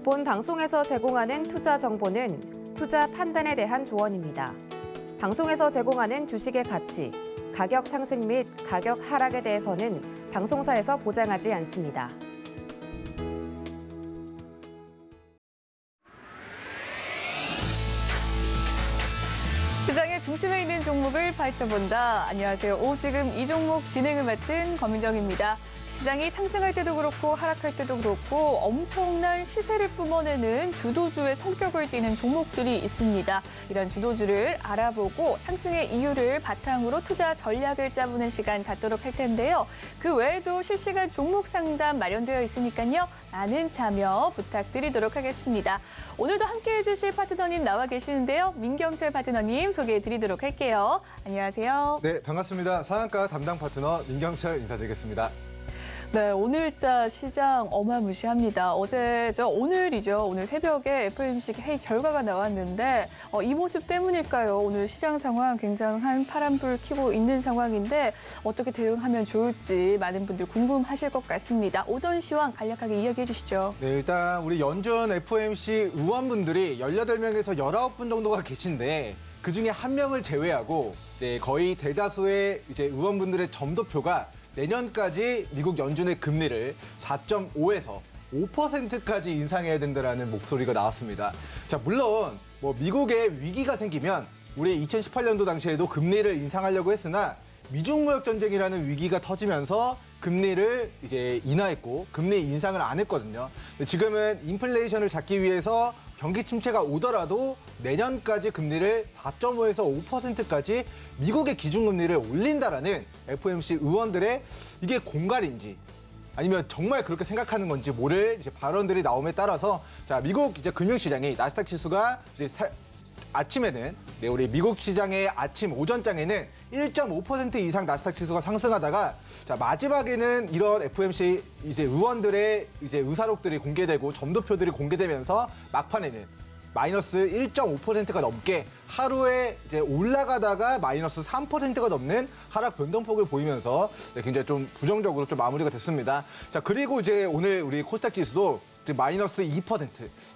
본 방송에서 제공하는 투자 정보는 투자 판단에 대한 조언입니다. 방송에서 제공하는 주식의 가치, 가격 상승 및 가격 하락에 대해서는 방송사에서 보장하지 않습니다. 시장의 중심에 있는 종목을 파헤쳐본다. 안녕하세요. 지금 이 종목 진행을 맡은 권민정입니다. 시장이 상승할 때도 그렇고 하락할 때도 그렇고 엄청난 시세를 뿜어내는 주도주의 성격을 띠는 종목들이 있습니다. 이런 주도주를 알아보고 상승의 이유를 바탕으로 투자 전략을 짜보는 시간 갖도록 할 텐데요. 그 외에도 실시간 종목 상담 마련되어 있으니까요. 많은 참여 부탁드리도록 하겠습니다. 오늘도 함께해 주실 파트너님 나와 계시는데요. 민경철 파트너님 소개해드리도록 할게요. 안녕하세요. 네, 반갑습니다. 상한가 담당 파트너 민경철 인사드리겠습니다. 네, 오늘자 시장 어마무시합니다. 오늘이죠. 오늘 새벽에 FOMC 회의 결과가 나왔는데 이 모습 때문일까요? 오늘 시장 상황 굉장한 파란불 켜고 있는 상황인데 어떻게 대응하면 좋을지 많은 분들 궁금하실 것 같습니다. 오전 시황 간략하게 이야기해 주시죠. 네, 일단 우리 연준 FOMC 의원분들이 18명에서 19분 정도가 계신데 그중에 한 명을 제외하고 거의 대다수의 의원분들의 점도표가 내년까지 미국 연준의 금리를 4.5에서 5%까지 인상해야 된다는 목소리가 나왔습니다. 자, 물론 미국에 위기가 생기면 우리 2018년도 당시에도 금리를 인상하려고 했으나 미중 무역 전쟁이라는 위기가 터지면서 금리를 인하했고 금리 인상을 안 했거든요. 지금은 인플레이션을 잡기 위해서 경기 침체가 오더라도 내년까지 금리를 4.5에서 5%까지 미국의 기준금리를 올린다라는 FOMC 의원들의 이게 공갈인지 아니면 정말 그렇게 생각하는 건지 모를 발언들이 나옴에 따라서 자, 미국 금융시장이 나스닥 지수가 아침에는 우리 미국 시장의 아침 오전장에는 1.5% 이상 나스닥 지수가 상승하다가 자, 마지막에는 이런 FOMC 의원들의 의사록들이 공개되고 점도표들이 공개되면서 막판에는 마이너스 1.5%가 넘게 하루에 올라가다가 마이너스 3%가 넘는 하락 변동폭을 보이면서 굉장히 좀 부정적으로 좀 마무리가 됐습니다. 자, 그리고 오늘 우리 코스닥 지수도 마이너스 2%.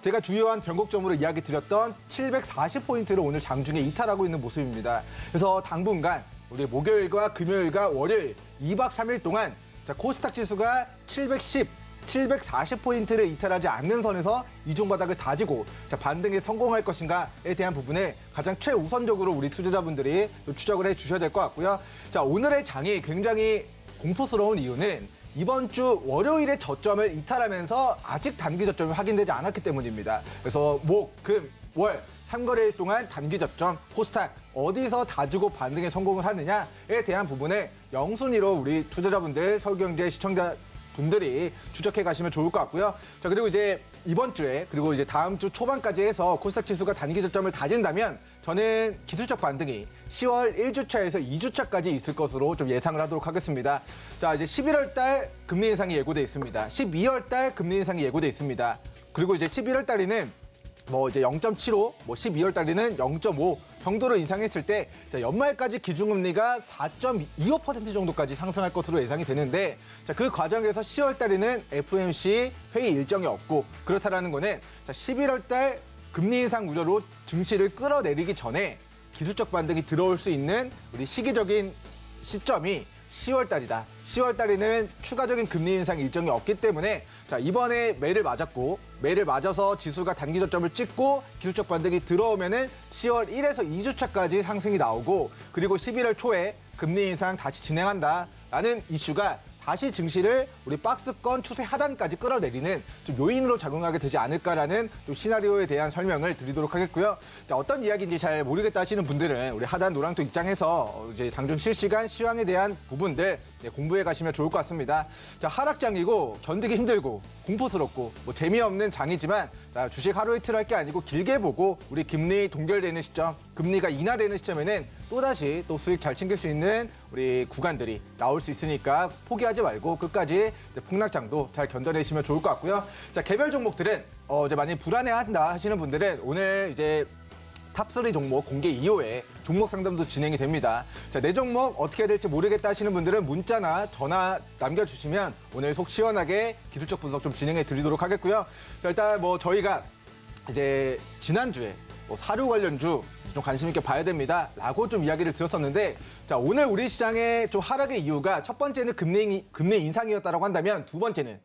제가 주요한 변곡점으로 이야기 드렸던 740포인트를 오늘 장중에 이탈하고 있는 모습입니다. 그래서 당분간 우리 목요일과 금요일과 월요일 2박 3일 동안 자, 코스닥 지수가 740포인트를 이탈하지 않는 선에서 이중 바닥을 다지고 자, 반등에 성공할 것인가에 대한 부분을 가장 최우선적으로 우리 투자자분들이 추적을 해 주셔야 될 것 같고요. 자, 오늘의 장이 굉장히 공포스러운 이유는 이번 주 월요일에 저점을 이탈하면서 아직 단기 저점이 확인되지 않았기 때문입니다. 그래서 목, 금, 월 3거래일 동안 단기 저점 코스닥 어디서 다지고 반등에 성공을 하느냐에 대한 부분에 영순위로 우리 투자자분들, 서울경제 시청자 분들이 추적해 가시면 좋을 것 같고요. 자, 그리고 이번 주에 그리고 다음 주 초반까지 해서 코스닥 지수가 단기 저점을 다진다면 저는 기술적 반등이 10월 1주차에서 2주차까지 있을 것으로 좀 예상을 하도록 하겠습니다. 자, 11월 달 금리 인상이 예고돼 있습니다. 12월 달 금리 인상이 예고돼 있습니다. 그리고 11월 달에는 0.75, 12월 달에는 0.5 정도로 인상했을 때 연말까지 기준금리가 4.25% 정도까지 상승할 것으로 예상이 되는데 자, 그 과정에서 10월 달에는 FOMC 회의 일정이 없고 그렇다라는 거는 11월 달 금리 인상 우려로 증시를 끌어내리기 전에 기술적 반등이 들어올 수 있는 우리 시기적인 시점이 10월 달이다. 10월 달에는 추가적인 금리 인상 일정이 없기 때문에 자, 이번에 매를 맞았고 매를 맞아서 지수가 단기 저점을 찍고 기술적 반등이 들어오면은 10월 1에서 2주차까지 상승이 나오고 그리고 11월 초에 금리 인상 다시 진행한다라는 이슈가 다시 증시를 우리 박스권 추세 하단까지 끌어내리는 좀 요인으로 작용하게 되지 않을까라는 좀 시나리오에 대한 설명을 드리도록 하겠고요. 자, 어떤 이야기인지 잘 모르겠다 하시는 분들은 우리 하단 노랑토 입장에서 당중 실시간 시황에 대한 부분들 공부해 가시면 좋을 것 같습니다. 자, 하락장이고 견디기 힘들고 공포스럽고 재미없는 장이지만 자, 주식 하루 이틀 할 게 아니고 길게 보고 우리 금리 동결되는 시점, 금리가 인하되는 시점에는 또다시 또 수익 잘 챙길 수 있는 우리 구간들이 나올 수 있으니까 포기하지 말고 끝까지 폭락장도 잘 견뎌내시면 좋을 것 같고요. 자, 개별 종목들은 만약에 불안해한다 하시는 분들은 오늘 탑3 종목 공개 이후에 종목 상담도 진행이 됩니다. 자, 내 종목 어떻게 해야 될지 모르겠다 하시는 분들은 문자나 전화 남겨주시면 오늘 속 시원하게 기술적 분석 좀 진행해 드리도록 하겠고요. 자, 일단 뭐 저희가 이제 지난주에 뭐 사료 관련주 좀 관심 있게 봐야 됩니다라고 좀 이야기를 드렸었는데, 자, 오늘 우리 시장의 좀 하락의 이유가 첫 번째는 금리 인상이었다라고 한다면 두 번째는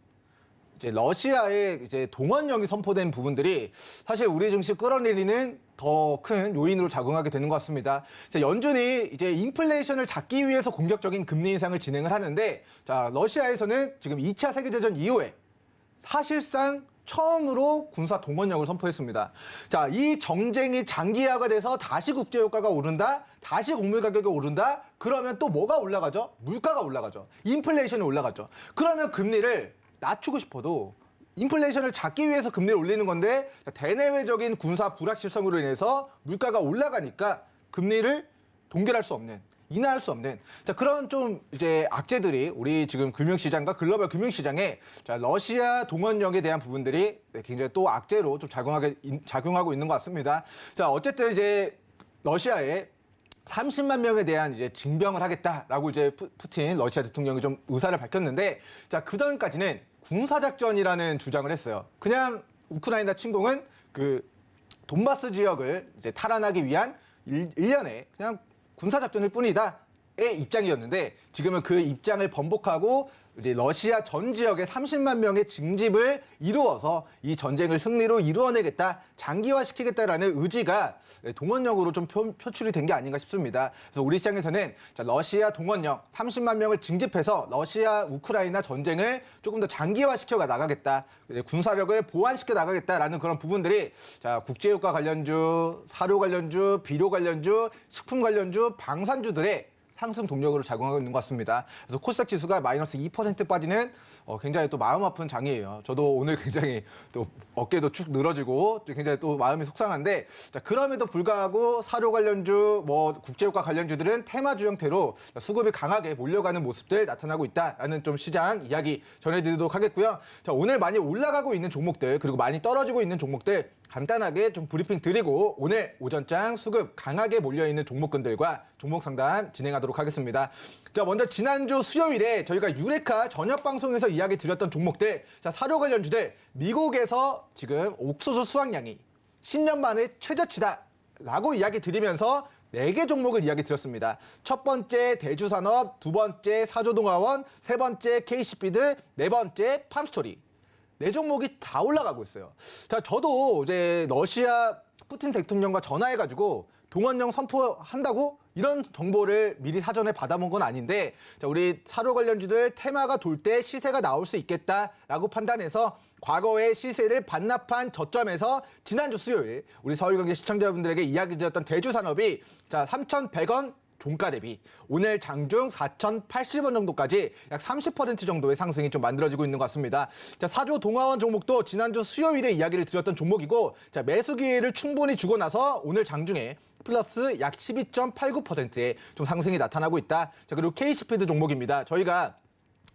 이제 러시아의 이제 동원령이 선포된 부분들이 사실 우리 증시 끌어내리는 더 큰 요인으로 작용하게 되는 것 같습니다. 자, 연준이 이제 인플레이션을 잡기 위해서 공격적인 금리 인상을 진행을 하는데, 자, 러시아에서는 지금 2차 세계대전 이후에 사실상 처음으로 군사 동원령을 선포했습니다. 자, 이 정쟁이 장기화가 돼서 다시 국제유가가 오른다, 다시 곡물 가격이 오른다, 그러면 또 뭐가 올라가죠? 물가가 올라가죠. 인플레이션이 올라가죠. 그러면 금리를 낮추고 싶어도 인플레이션을 잡기 위해서 금리를 올리는 건데, 대내외적인 군사 불확실성으로 인해서 물가가 올라가니까 금리를 동결할 수 없는, 인하할 수 없는, 자, 그런 좀 이제 악재들이 우리 지금 금융시장과 글로벌 금융시장에, 자, 러시아 동원령에 대한 부분들이 굉장히 또 악재로 좀 작용하고 있는 것 같습니다. 자, 어쨌든 이제 러시아에 30만 명에 대한 이제 징병을 하겠다라고 이제 푸틴 러시아 대통령이 좀 의사를 밝혔는데, 자, 그전까지는 군사작전이라는 주장을 했어요. 그냥 우크라이나 침공은 그 돈바스 지역을 이제 탈환하기 위한 일련의 그냥 군사작전일 뿐이다의 입장이었는데, 지금은 그 입장을 번복하고 이제 러시아 전 지역에 30만 명의 징집을 이루어서 이 전쟁을 승리로 이루어내겠다, 장기화시키겠다라는 의지가 동원령으로 좀 표출이 된 게 아닌가 싶습니다. 그래서 우리 시장에서는 자, 러시아 동원령 30만 명을 징집해서 러시아 우크라이나 전쟁을 조금 더 장기화시켜 나가겠다, 군사력을 보완시켜 나가겠다라는 그런 부분들이, 자, 국제유가 관련주, 사료 관련주, 비료 관련주, 식품 관련주, 방산주들의 상승 동력으로 작용하고 있는 것 같습니다. 그래서 코스닥 지수가 마이너스 2% 빠지는 굉장히 또 마음 아픈 장이에요. 저도 오늘 굉장히 또 어깨도 축 늘어지고 굉장히 또 마음이 속상한데, 자, 그럼에도 불구하고 사료 관련주, 뭐 국제유가 관련주들은 테마주 형태로 수급이 강하게 몰려가는 모습들 나타나고 있다라는 좀 시장 이야기 전해드리도록 하겠고요. 자, 오늘 많이 올라가고 있는 종목들, 그리고 많이 떨어지고 있는 종목들 간단하게 좀 브리핑 드리고 오늘 오전장 수급 강하게 몰려있는 종목군들과 종목 상담 진행하도록 하겠습니다. 자, 먼저 지난주 수요일에 저희가 유레카 저녁 방송에서 이야기 드렸던 종목들, 자, 사료 관련주들, 미국에서 지금 옥수수 수확량이 10년 만에 최저치다라고 이야기 드리면서 4개 종목을 이야기 드렸습니다. 첫 번째 대주산업, 두 번째 사조동화원, 세 번째 KC피드, 네 번째 팜스토리. 4종목이 다 올라가고 있어요. 자, 저도 이제 러시아 푸틴 대통령과 전화해가지고 동원령 선포한다고 이런 정보를 미리 사전에 받아본 건 아닌데, 자, 우리 사료 관련주들 테마가 돌 때 시세가 나올 수 있겠다라고 판단해서 과거의 시세를 반납한 저점에서 지난주 수요일 우리 서울경제 시청자분들에게 이야기 드렸던 대주산업이, 자, 3,100원 종가 대비 오늘 장중 4,080원 정도까지 약 30% 정도의 상승이 좀 만들어지고 있는 것 같습니다. 자, 사조 동화원 종목도 지난주 수요일에 이야기를 드렸던 종목이고, 자, 매수 기회를 충분히 주고 나서 오늘 장중에 플러스 약 12.89%의 좀 상승이 나타나고 있다. 자, 그리고 KC피드 종목입니다. 저희가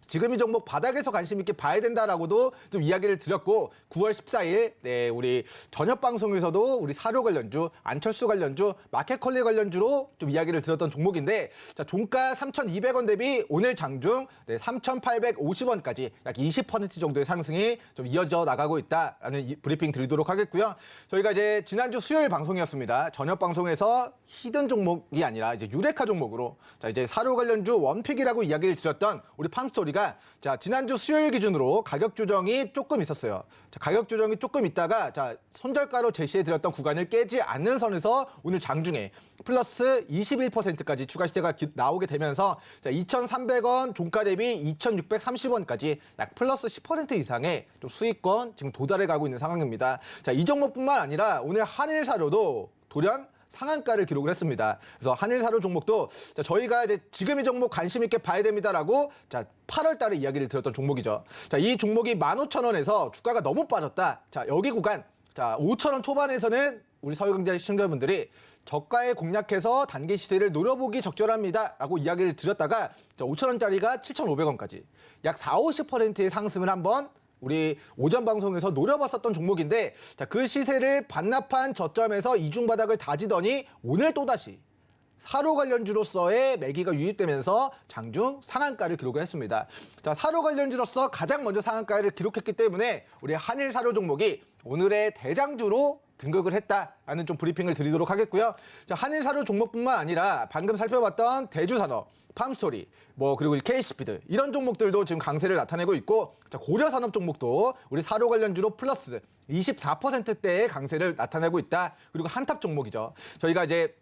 지금 이 종목 바닥에서 관심 있게 봐야 된다라고도 좀 이야기를 드렸고, 9월 14일 네, 우리 저녁 방송에서도 우리 사료 관련주, 안철수 관련주, 마켓컬리 관련주로 좀 이야기를 드렸던 종목인데, 자, 종가 3,200원 대비 오늘 장중 네, 3,850원까지 약 20% 정도의 상승이 좀 이어져 나가고 있다라는 브리핑 드리도록 하겠고요. 저희가 이제 지난주 수요일 방송이었습니다. 저녁 방송에서 히든 종목이 아니라 이제 유레카 종목으로, 자, 이제 사료 관련주 원픽이라고 이야기를 드렸던 우리 팜스토리가, 자, 지난주 수요일 기준으로 가격 조정이 조금 있었어요. 자, 가격 조정이 조금 있다가, 자, 손절가로 제시해드렸던 구간을 깨지 않는 선에서 오늘 장중에 플러스 21%까지 추가 시세가 나오게 되면서, 자, 2,300원 종가 대비 2,630원까지 약 플러스 10% 이상의 좀 수익권 지금 도달해 가고 있는 상황입니다. 자, 이 종목뿐만 아니라 오늘 한일사료도 돌연 상한가를 기록을 했습니다. 그래서 한일사료 종목도, 자, 저희가 이제 지금 이 종목 관심 있게 봐야 됩니다라고, 자, 8월 달에 이야기를 드렸던 종목이죠. 자, 이 종목이 15,000원에서 주가가 너무 빠졌다. 자, 여기 구간, 자, 5,000원 초반에서는 우리 서울경제 시청자분들이 저가에 공략해서 단기 시세를 노려보기 적절합니다라고 이야기를 드렸다가, 자, 5,000원짜리가 7,500원까지 약 40~50%의 상승을 한번 우리 오전 방송에서 노려봤었던 종목인데 자, 그 시세를 반납한 저점에서 이중 바닥을 다지더니 오늘 또다시 사료 관련주로서의 매기가 유입되면서 장중 상한가를 기록을 했습니다. 자, 사료 관련주로서 가장 먼저 상한가를 기록했기 때문에 우리 한일 사료 종목이 오늘의 대장주로 등극을 했다라는 좀 브리핑을 드리도록 하겠고요. 자, 한일 사료 종목뿐만 아니라 방금 살펴봤던 대주산업, 팜스토리, 그리고 KC피드 이런 종목들도 지금 강세를 나타내고 있고, 자, 고려산업 종목도 우리 사료 관련주로 플러스 24%대의 강세를 나타내고 있다. 그리고 한탑 종목이죠. 저희가 이제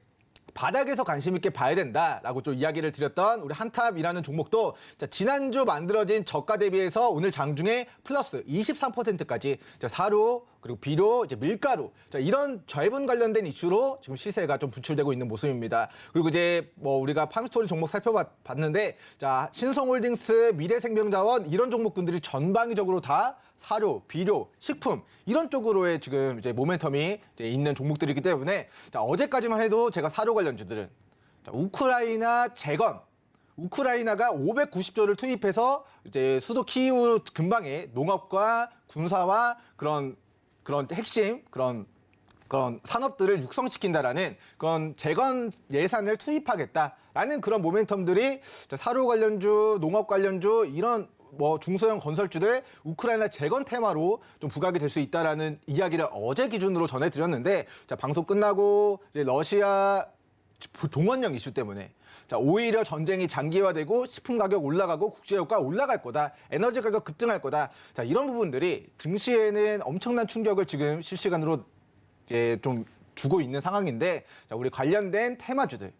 바닥에서 관심 있게 봐야 된다라고 좀 이야기를 드렸던 우리 한탑이라는 종목도 자, 지난주 만들어진 저가 대비해서 오늘 장중에 플러스 23%까지 사료 그리고 비료, 이제 밀가루 이런 저해분 관련된 이슈로 지금 시세가 좀 분출되고 있는 모습입니다. 그리고 이제 우리가 팜스토리 종목 살펴봤는데 자, 신성홀딩스, 미래생명자원 이런 종목군들이 전방위적으로 다 사료, 비료, 식품 이런 쪽으로의 지금 이제 모멘텀이 이제 있는 종목들이기 때문에 자, 어제까지만 해도 제가 사료 관련주들은 자, 우크라이나가 590조를 투입해서 이제 수도 키이우 근방에 농업과 군사와 그런 핵심 그런 산업들을 육성시킨다라는 그런 재건 예산을 투입하겠다라는 그런 모멘텀들이 사료 관련주, 농업 관련주 이런 중소형 건설주들 우크라이나 재건 테마로 좀 부각이 될 수 있다라는 이야기를 어제 기준으로 전해드렸는데 자, 방송 끝나고 이제 러시아 동원령 이슈 때문에 자, 오히려 전쟁이 장기화되고 식품 가격 올라가고 국제유가 올라갈 거다. 에너지 가격 급등할 거다. 자, 이런 부분들이 증시에는 엄청난 충격을 지금 실시간으로 좀 주고 있는 상황인데 자, 우리 관련된 테마주들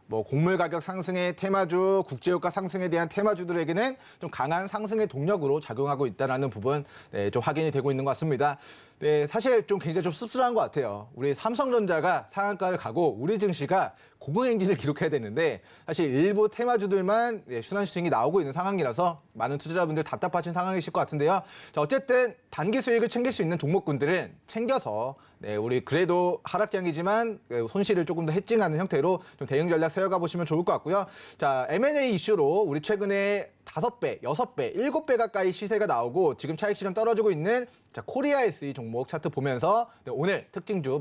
곡물 가격 상승의 테마주, 국제유가 상승에 대한 테마주들에게는 좀 강한 상승의 동력으로 작용하고 있다는 부분 좀 확인이 되고 있는 것 같습니다. 네, 사실 좀 굉장히 좀 씁쓸한 것 같아요. 우리 삼성전자가 상한가를 가고 우리 증시가 고공행진을 기록해야 되는데 사실 일부 테마주들만 순환 스윙이 나오고 있는 상황이라서 많은 투자자분들 답답하신 상황이실 것 같은데요. 자, 어쨌든 단기 수익을 챙길 수 있는 종목군들은 챙겨서 우리 그래도 하락장이지만 손실을 조금 더 해칭하는 형태로 좀 대응 전략 세워가 보시면 좋을 것 같고요. 자, M&A 이슈로 우리 최근에 5배, 6배, 7배 가까이 시세가 나오고 지금 차익 실현 떨어지고 있는 자, 코리아 SE 종목 차트 보면서 오늘 특징주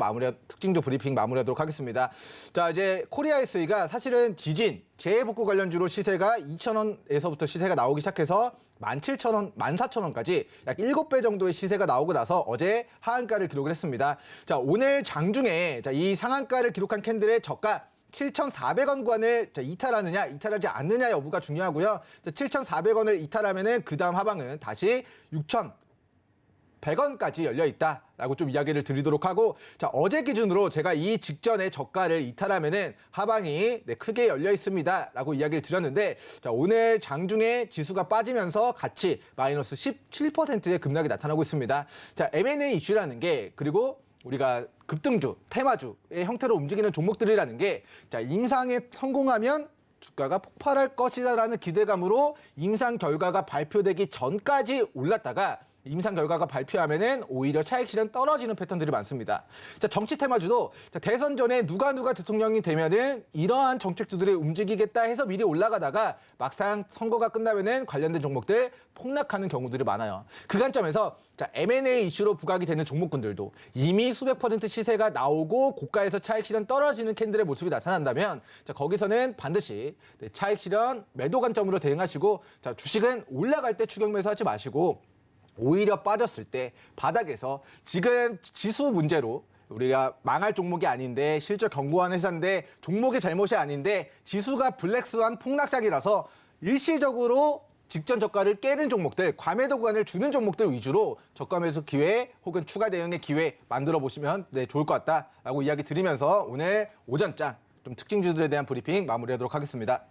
브리핑 마무리하도록 하겠습니다. 자, 이제 코리아 SE가 사실은 지진, 재해복구 관련주로 시세가 2,000원에서부터 시세가 나오기 시작해서 17,000원, 14,000원까지 약 7배 정도의 시세가 나오고 나서 어제 하한가를 기록을 했습니다. 자, 오늘 장중에 이 상한가를 기록한 캔들의 저가 7,400원 구간을 이탈하느냐, 이탈하지 않느냐 여부가 중요하고요. 7,400원을 이탈하면은 그 다음 하방은 다시 6,100원까지 열려 있다라고 좀 이야기를 드리도록 하고, 자, 어제 기준으로 제가 이 직전에 저가를 이탈하면은 하방이 크게 열려 있습니다라고 이야기를 드렸는데, 자, 오늘 장중에 지수가 빠지면서 같이 마이너스 17%의 급락이 나타나고 있습니다. 자, M&A 이슈라는 게 그리고 우리가 급등주, 테마주의 형태로 움직이는 종목들이라는 게 자, 임상에 성공하면 주가가 폭발할 것이다라는 기대감으로 임상 결과가 발표되기 전까지 올랐다가 임상 결과가 발표하면은 오히려 차익 실현 떨어지는 패턴들이 많습니다. 자, 정치 테마주도 대선 전에 누가 대통령이 되면은 이러한 정책주들이 움직이겠다 해서 미리 올라가다가 막상 선거가 끝나면은 관련된 종목들 폭락하는 경우들이 많아요. 그 관점에서 자, M&A 이슈로 부각이 되는 종목군들도 이미 수백 % 시세가 나오고 고가에서 차익 실현 떨어지는 캔들의 모습이 나타난다면 자, 거기서는 반드시 차익 실현 매도 관점으로 대응하시고 자, 주식은 올라갈 때 추격 매수하지 마시고 오히려 빠졌을 때 바닥에서 지금 지수 문제로 우리가 망할 종목이 아닌데 실적 경고하는 회사인데 종목의 잘못이 아닌데 지수가 블랙스완 폭락작이라서 일시적으로 직전 저가를 깨는 종목들, 과매도 구간을 주는 종목들 위주로 저가 매수 기회 혹은 추가 대응의 기회 만들어 보시면 좋을 것 같다라고 이야기 드리면서 오늘 오전장 좀 특징주들에 대한 브리핑 마무리하도록 하겠습니다.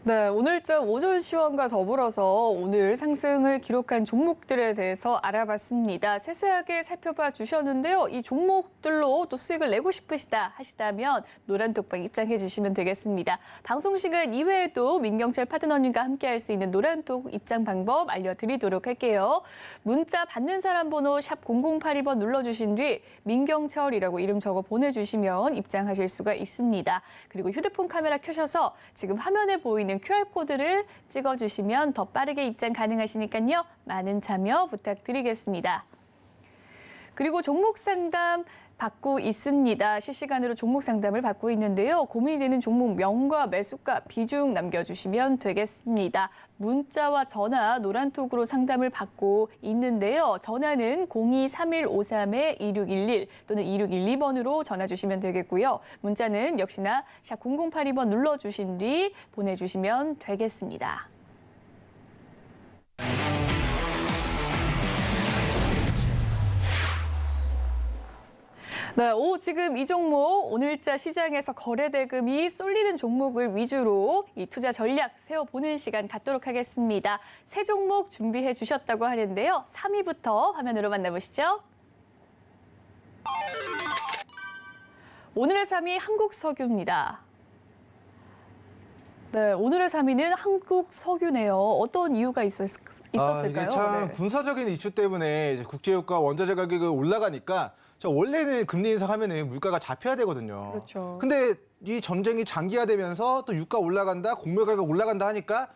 네, 오늘장 오전 시황과 더불어서 오늘 상승을 기록한 종목들에 대해서 알아봤습니다. 세세하게 살펴봐 주셨는데요. 이 종목들로 또 수익을 내고 싶으시다 하시다면 노란톡방 입장해 주시면 되겠습니다. 방송 시간 이외에도 민경철 파트너님과 함께할 수 있는 노란톡 입장 방법 알려드리도록 할게요. 문자 받는 사람 번호 샵 0082번 눌러주신 뒤 민경철이라고 이름 적어 보내주시면 입장하실 수가 있습니다. 그리고 휴대폰 카메라 켜셔서 지금 화면에 보이는 있는 QR코드를 찍어주시면 더 빠르게 입장 가능하시니까요. 많은 참여 부탁드리겠습니다. 그리고 종목 상담 받고 있습니다. 실시간으로 종목 상담을 받고 있는데요. 고민이 되는 종목 명과 매수가 비중 남겨주시면 되겠습니다. 문자와 전화 노란톡으로 상담을 받고 있는데요. 전화는 023153-2611 또는 2612번으로 전화 주시면 되겠고요. 문자는 역시나 샵 0082번 눌러주신 뒤 보내주시면 되겠습니다. 네, 지금 이 종목 오늘자 시장에서 거래 대금이 쏠리는 종목을 위주로 이 투자 전략 세워보는 시간 갖도록 하겠습니다. 세 종목 준비해 주셨다고 하는데요. 3위부터 화면으로 만나보시죠. 오늘의 3위 한국석유입니다. 네, 오늘의 3위는 한국석유네요. 어떤 이유가 있었을까요? 이게 참 네. 군사적인 이슈 때문에 이제 국제유가 원자재 가격이 올라가니까 원래는 금리 인상하면은 물가가 잡혀야 되거든요. 그렇죠. 근데 이 전쟁이 장기화되면서 또 유가 올라간다, 곡물 가격 올라간다 하니까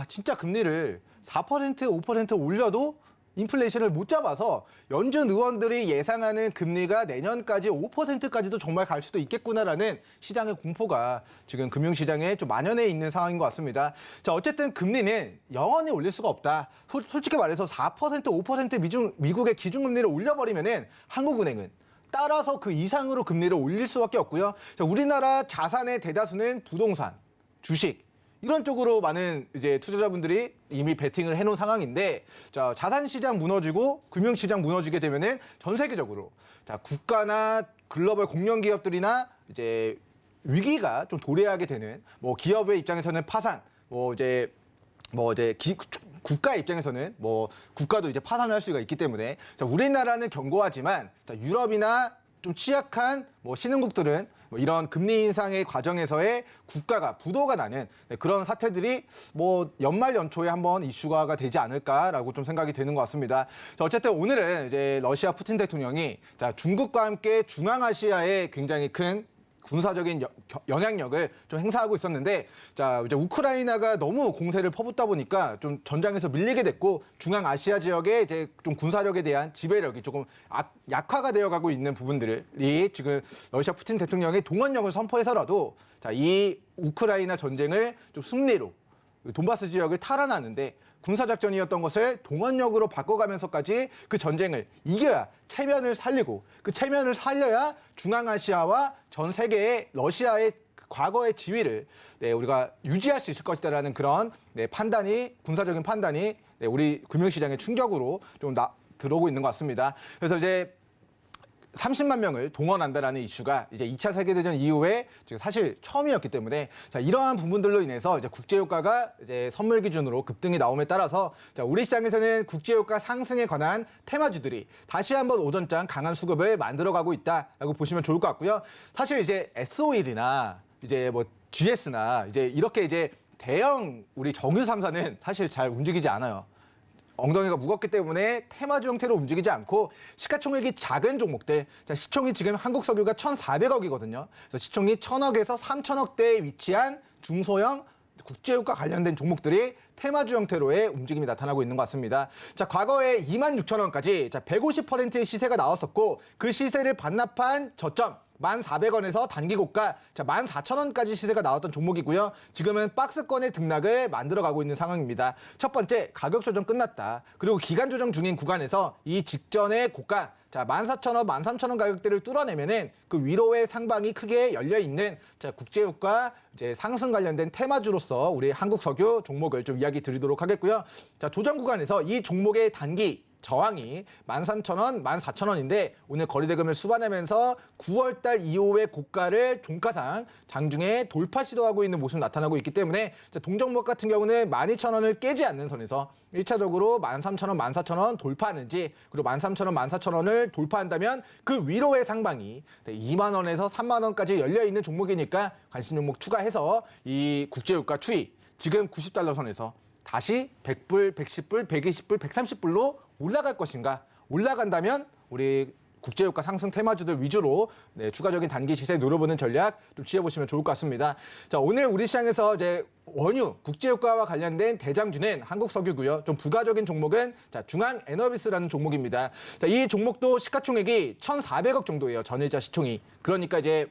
진짜 금리를 4%, 5% 올려도 인플레이션을 못 잡아서 연준 의원들이 예상하는 금리가 내년까지 5%까지도 정말 갈 수도 있겠구나라는 시장의 공포가 지금 금융시장에 좀 만연해 있는 상황인 것 같습니다. 자, 어쨌든 금리는 영원히 올릴 수가 없다. 솔직히 말해서 4%, 5% 미국의 기준금리를 올려버리면은 한국은행은 따라서 그 이상으로 금리를 올릴 수밖에 없고요. 자, 우리나라 자산의 대다수는 부동산, 주식, 이런 쪽으로 많은 이제 투자자분들이 이미 베팅을 해놓은 상황인데, 자, 자산 시장 무너지고 금융 시장 무너지게 되면은 전 세계적으로 자, 국가나 글로벌 공룡 기업들이나 이제 위기가 좀 도래하게 되는, 뭐 기업의 입장에서는 파산, 국가 입장에서는 국가도 이제 파산을 할 수가 있기 때문에, 자, 우리나라는 견고하지만 자, 유럽이나 좀 취약한 신흥국들은 이런 금리 인상의 과정에서의 국가가 부도가 나는 그런 사태들이 연말 연초에 한번 이슈가 되지 않을까라고 좀 생각이 되는 것 같습니다. 자, 어쨌든 오늘은 이제 러시아 푸틴 대통령이 자, 중국과 함께 중앙아시아에 굉장히 큰 군사적인 영향력을 좀 행사하고 있었는데, 자, 이제 우크라이나가 너무 공세를 퍼붓다 보니까 좀 전장에서 밀리게 됐고, 중앙아시아 지역에 이제 좀 군사력에 대한 지배력이 조금 약화가 되어가고 있는 부분들이 지금 러시아 푸틴 대통령이 동원령을 선포해서라도 자, 이 우크라이나 전쟁을 좀 승리로 돈바스 지역을 탈환하는데 군사작전이었던 것을 동원력으로 바꿔가면서까지 그 전쟁을 이겨야 체면을 살리고, 그 체면을 살려야 중앙아시아와 전 세계의 러시아의 과거의 지위를 우리가 유지할 수 있을 것이다라는 그런 판단이, 군사적인 판단이 우리 금융시장의 충격으로 좀 들어오고 있는 것 같습니다. 그래서 이제 30만 명을 동원한다라는 이슈가 이제 2차 세계대전 이후에 지금 사실 처음이었기 때문에, 자, 이러한 부분들로 인해서 이제 국제유가가 이제 선물 기준으로 급등이 나옴에 따라서 자, 우리 시장에서는 국제유가 상승에 관한 테마주들이 다시 한번 오전장 강한 수급을 만들어가고 있다라고 보시면 좋을 것 같고요. 사실 이제 S-오일이나 이제 GS나 이제 이렇게 이제 대형 우리 정유 3사는 사실 잘 움직이지 않아요. 엉덩이가 무겁기 때문에 테마주 형태로 움직이지 않고 시가총액이 작은 종목들, 자, 시총이 지금 한국석유가 1,400억이거든요. 그래서 시총이 1,000억에서 3,000억대에 위치한 중소형 국제유가 관련된 종목들이 테마주 형태로의 움직임이 나타나고 있는 것 같습니다. 자, 과거에 26,000원까지 자, 150%의 시세가 나왔었고, 그 시세를 반납한 저점 1,400원에서 단기 고가 14,000원까지 시세가 나왔던 종목이고요. 지금은 박스권의 등락을 만들어가고 있는 상황입니다. 첫 번째, 가격 조정 끝났다. 그리고 기간 조정 중인 구간에서 이 직전의 고가 14,000원, 13,000원 가격대를 뚫어내면은 그 위로의 상방이 크게 열려 있는 국제유가 이제 상승 관련된 테마주로서 우리 한국석유 종목을 좀 이야기 드리도록 하겠고요. 자, 조정 구간에서 이 종목의 단기 저항이 13,000원, 14,000원인데 오늘 거래대금을 수반하면서 9월달 이후의 고가를 종가상 장중에 돌파 시도하고 있는 모습이 나타나고 있기 때문에 동종목 같은 경우는 12,000원을 깨지 않는 선에서 1차적으로 13,000원, 14,000원 돌파하는지, 그리고 13,000원, 14,000원을 돌파한다면 그 위로의 상방이 2만 원에서 3만 원까지 열려 있는 종목이니까 관심 종목 추가해서 이 국제유가 추이 지금 90달러 선에서 다시 100불, 110불, 120불, 130불로 올라갈 것인가? 올라간다면 우리 국제유가 상승 테마주들 위주로 추가적인 단기 시세 노려보는 전략 좀 취해보시면 좋을 것 같습니다. 자, 오늘 우리 시장에서 이제 원유, 국제유가와 관련된 대장주는 한국석유고요. 좀 부가적인 종목은 자, 중앙에너비스라는 종목입니다. 자, 이 종목도 시가총액이 1,400억 정도예요. 전일자 시총이. 그러니까 이제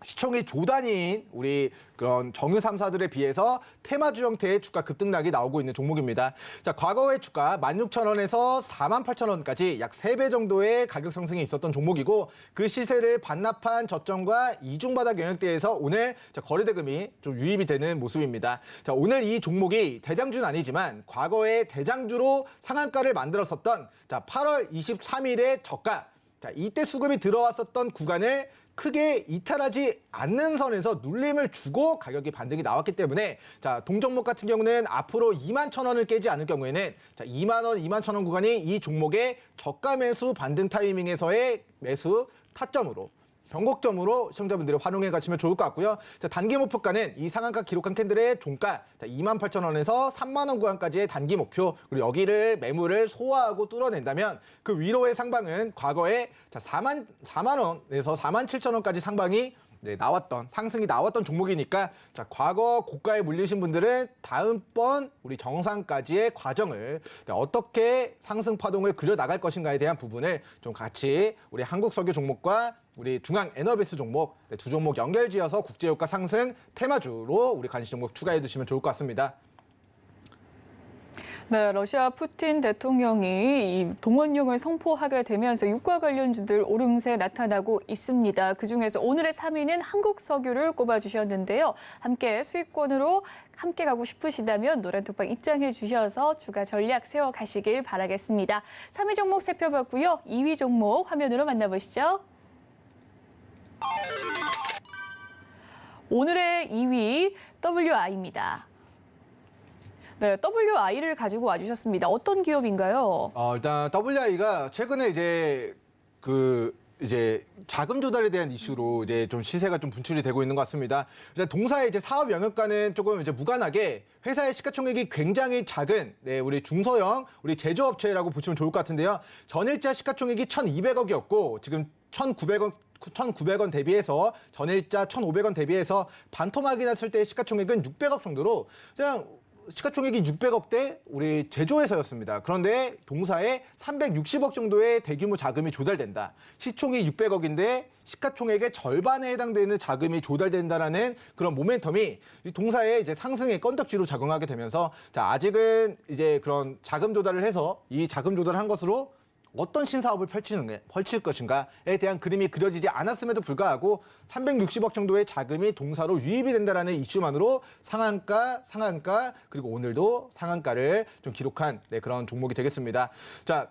시총이 조단위인 우리 그런 정유 3사들에 비해서 테마주 형태의 주가 급등락이 나오고 있는 종목입니다. 자, 과거의 주가 16,000원에서 48,000원까지 약 3배 정도의 가격 상승이 있었던 종목이고 그 시세를 반납한 저점과 이중바닥 영역대에서 오늘 거래대금이 좀 유입이 되는 모습입니다. 자, 오늘 이 종목이 대장주는 아니지만 과거의 대장주로 상한가를 만들었었던 자, 8월 23일의 저가 자, 이때 수급이 들어왔었던 구간을 크게 이탈하지 않는 선에서 눌림을 주고 가격이 반등이 나왔기 때문에 자, 동종목 같은 경우는 앞으로 21,000원을 깨지 않을 경우에는 자, 2만 원, 21,000원 구간이 이 종목의 저가 매수 반등 타이밍에서의 매수 타점으로 변곡점으로 시청자분들이 활용해 가시면 좋을 것 같고요. 자, 단기 목표가는 이 상한가 기록한 캔들의 종가 28,000원에서 3만 원 구간까지의 단기 목표 그리고 여기를 매물을 소화하고 뚫어낸다면 그 위로의 상방은 과거에 자, 4만 원에서 47,000원까지 상방이 나왔던 상승이 나왔던 종목이니까 자, 과거 고가에 물리신 분들은 다음번 우리 정상까지의 과정을 어떻게 상승 파동을 그려 나갈 것인가에 대한 부분을 좀 같이 우리 한국석유 종목과 우리 중앙에너비스 종목 두 종목 연결지어서 국제유가 상승 테마주로 우리 관심 종목 추가해 두시면 좋을 것 같습니다. 네, 러시아 푸틴 대통령이 이 동원령을 선포하게 되면서 유가 관련주들 오름세 나타나고 있습니다. 그중에서 오늘의 3위는 한국석유를 꼽아주셨는데요. 함께 수익권으로 함께 가고 싶으시다면 노란톡방 입장해 주셔서 주가 전략 세워가시길 바라겠습니다. 3위 종목 살펴봤고요. 2위 종목 화면으로 만나보시죠. 오늘의 2위 WI입니다. 네, WI를 가지고 와주셨습니다. 어떤 기업인가요? 일단 WI가 최근에 이제 자금 조달에 대한 이슈로 이제 좀 시세가 좀 분출이 되고 있는 것 같습니다. 이제 동사의 이제 사업 영역과는 조금 이제 무관하게 회사의 시가총액이 굉장히 작은 우리 중소형 우리 제조업체라고 보시면 좋을 것 같은데요. 전일자 시가총액이 1,200억이었고 지금 1,900원 대비해서 전일자 1,500원 대비해서 반토막이 났을 때 시가총액은 600억 정도로 그냥 시가총액이 600억대 우리 제조회사였습니다. 그런데 동사에 360억 정도의 대규모 자금이 조달된다. 시총이 600억인데 시가총액의 절반에 해당되는 자금이 조달된다라는 그런 모멘텀이 이 동사의 이제 상승의 건덕지로 작용하게 되면서 자, 아직은 이제 그런 자금 조달을 해서 이 자금 조달한 것으로 어떤 신사업을 펼칠 것인가에 대한 그림이 그려지지 않았음에도 불구하고 360억 정도의 자금이 동사로 유입이 된다는 이슈만으로 상한가 그리고 오늘도 상한가를 좀 기록한 그런 종목이 되겠습니다. 자,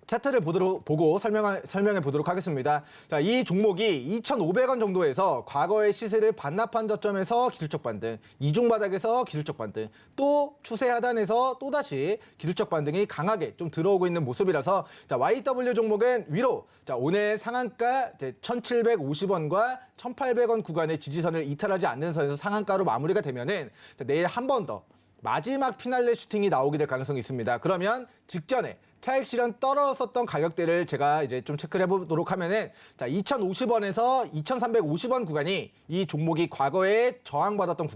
차트를 보고 설명해 보도록 하겠습니다. 자, 이 종목이 2,500원 정도에서 과거의 시세를 반납한 저점에서 기술적 반등, 이중 바닥에서 기술적 반등, 또 추세 하단에서 또다시 기술적 반등이 강하게 좀 들어오고 있는 모습이라서 자, YW 종목은 위로 자, 오늘 상한가 1,750원과 1,800원 구간의 지지선을 이탈하지 않는 선에서 상한가로 마무리가 되면은 자, 내일 한 번 더 마지막 피날레 슈팅이 나오게 될 가능성이 있습니다. 그러면 직전에 차익 실현 떨어졌었던 가격대를 제가 이제 좀 체크를 해보도록 하면은 자, 2,050원에서 2,350원 구간이 이 종목이 과거에 저항받았던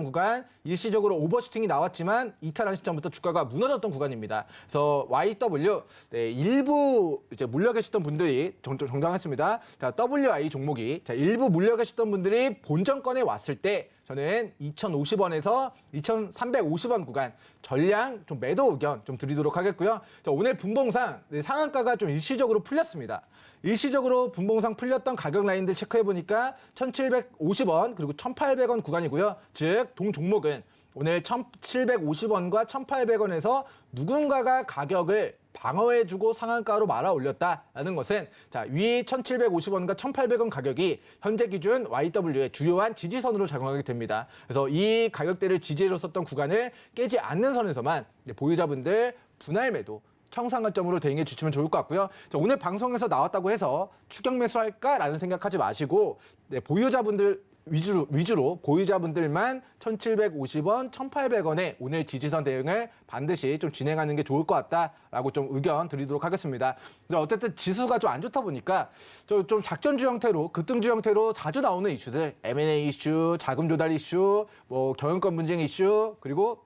구간, 일시적으로 오버슈팅이 나왔지만 이탈한 시점부터 주가가 무너졌던 구간입니다. 그래서 YW 일부 이제 물려 계셨던 분들이 정정했습니다. 자, WI 종목이 자, 일부 물려 계셨던 분들이 본전권에 왔을 때 저는 2,050원에서 2,350원 구간 전량 좀 매도 의견 좀 드리도록 하겠고요. 자, 오늘 분봉상 상한가가 좀 일시적으로 풀렸습니다. 일시적으로 분봉상 풀렸던 가격 라인들 체크해 보니까 1,750원 그리고 1,800원 구간이고요. 즉 동종목은 오늘 1,750원과 1,800원에서 누군가가 가격을 방어해주고 상한가로 말아 올렸다라는 것은 자, 위 1,750원과 1,800원 가격이 현재 기준 YW의 주요한 지지선으로 작용하게 됩니다. 그래서 이 가격대를 지지로 썼던 구간을 깨지 않는 선에서만 보유자분들 분할 매도 청상관점으로 대응해 주시면 좋을 것 같고요. 자, 오늘 방송에서 나왔다고 해서 추격 매수할까라는 생각하지 마시고 보유자분들 위주로 보유자분들만 1,750원, 1,800원에 오늘 지지선 대응을 반드시 좀 진행하는 게 좋을 것 같다라고 좀 의견 드리도록 하겠습니다. 어쨌든 지수가 좀 안 좋다 보니까 좀 작전주 형태로, 급등주 형태로 자주 나오는 이슈들, M&A 이슈, 자금 조달 이슈, 뭐 경영권 분쟁 이슈, 그리고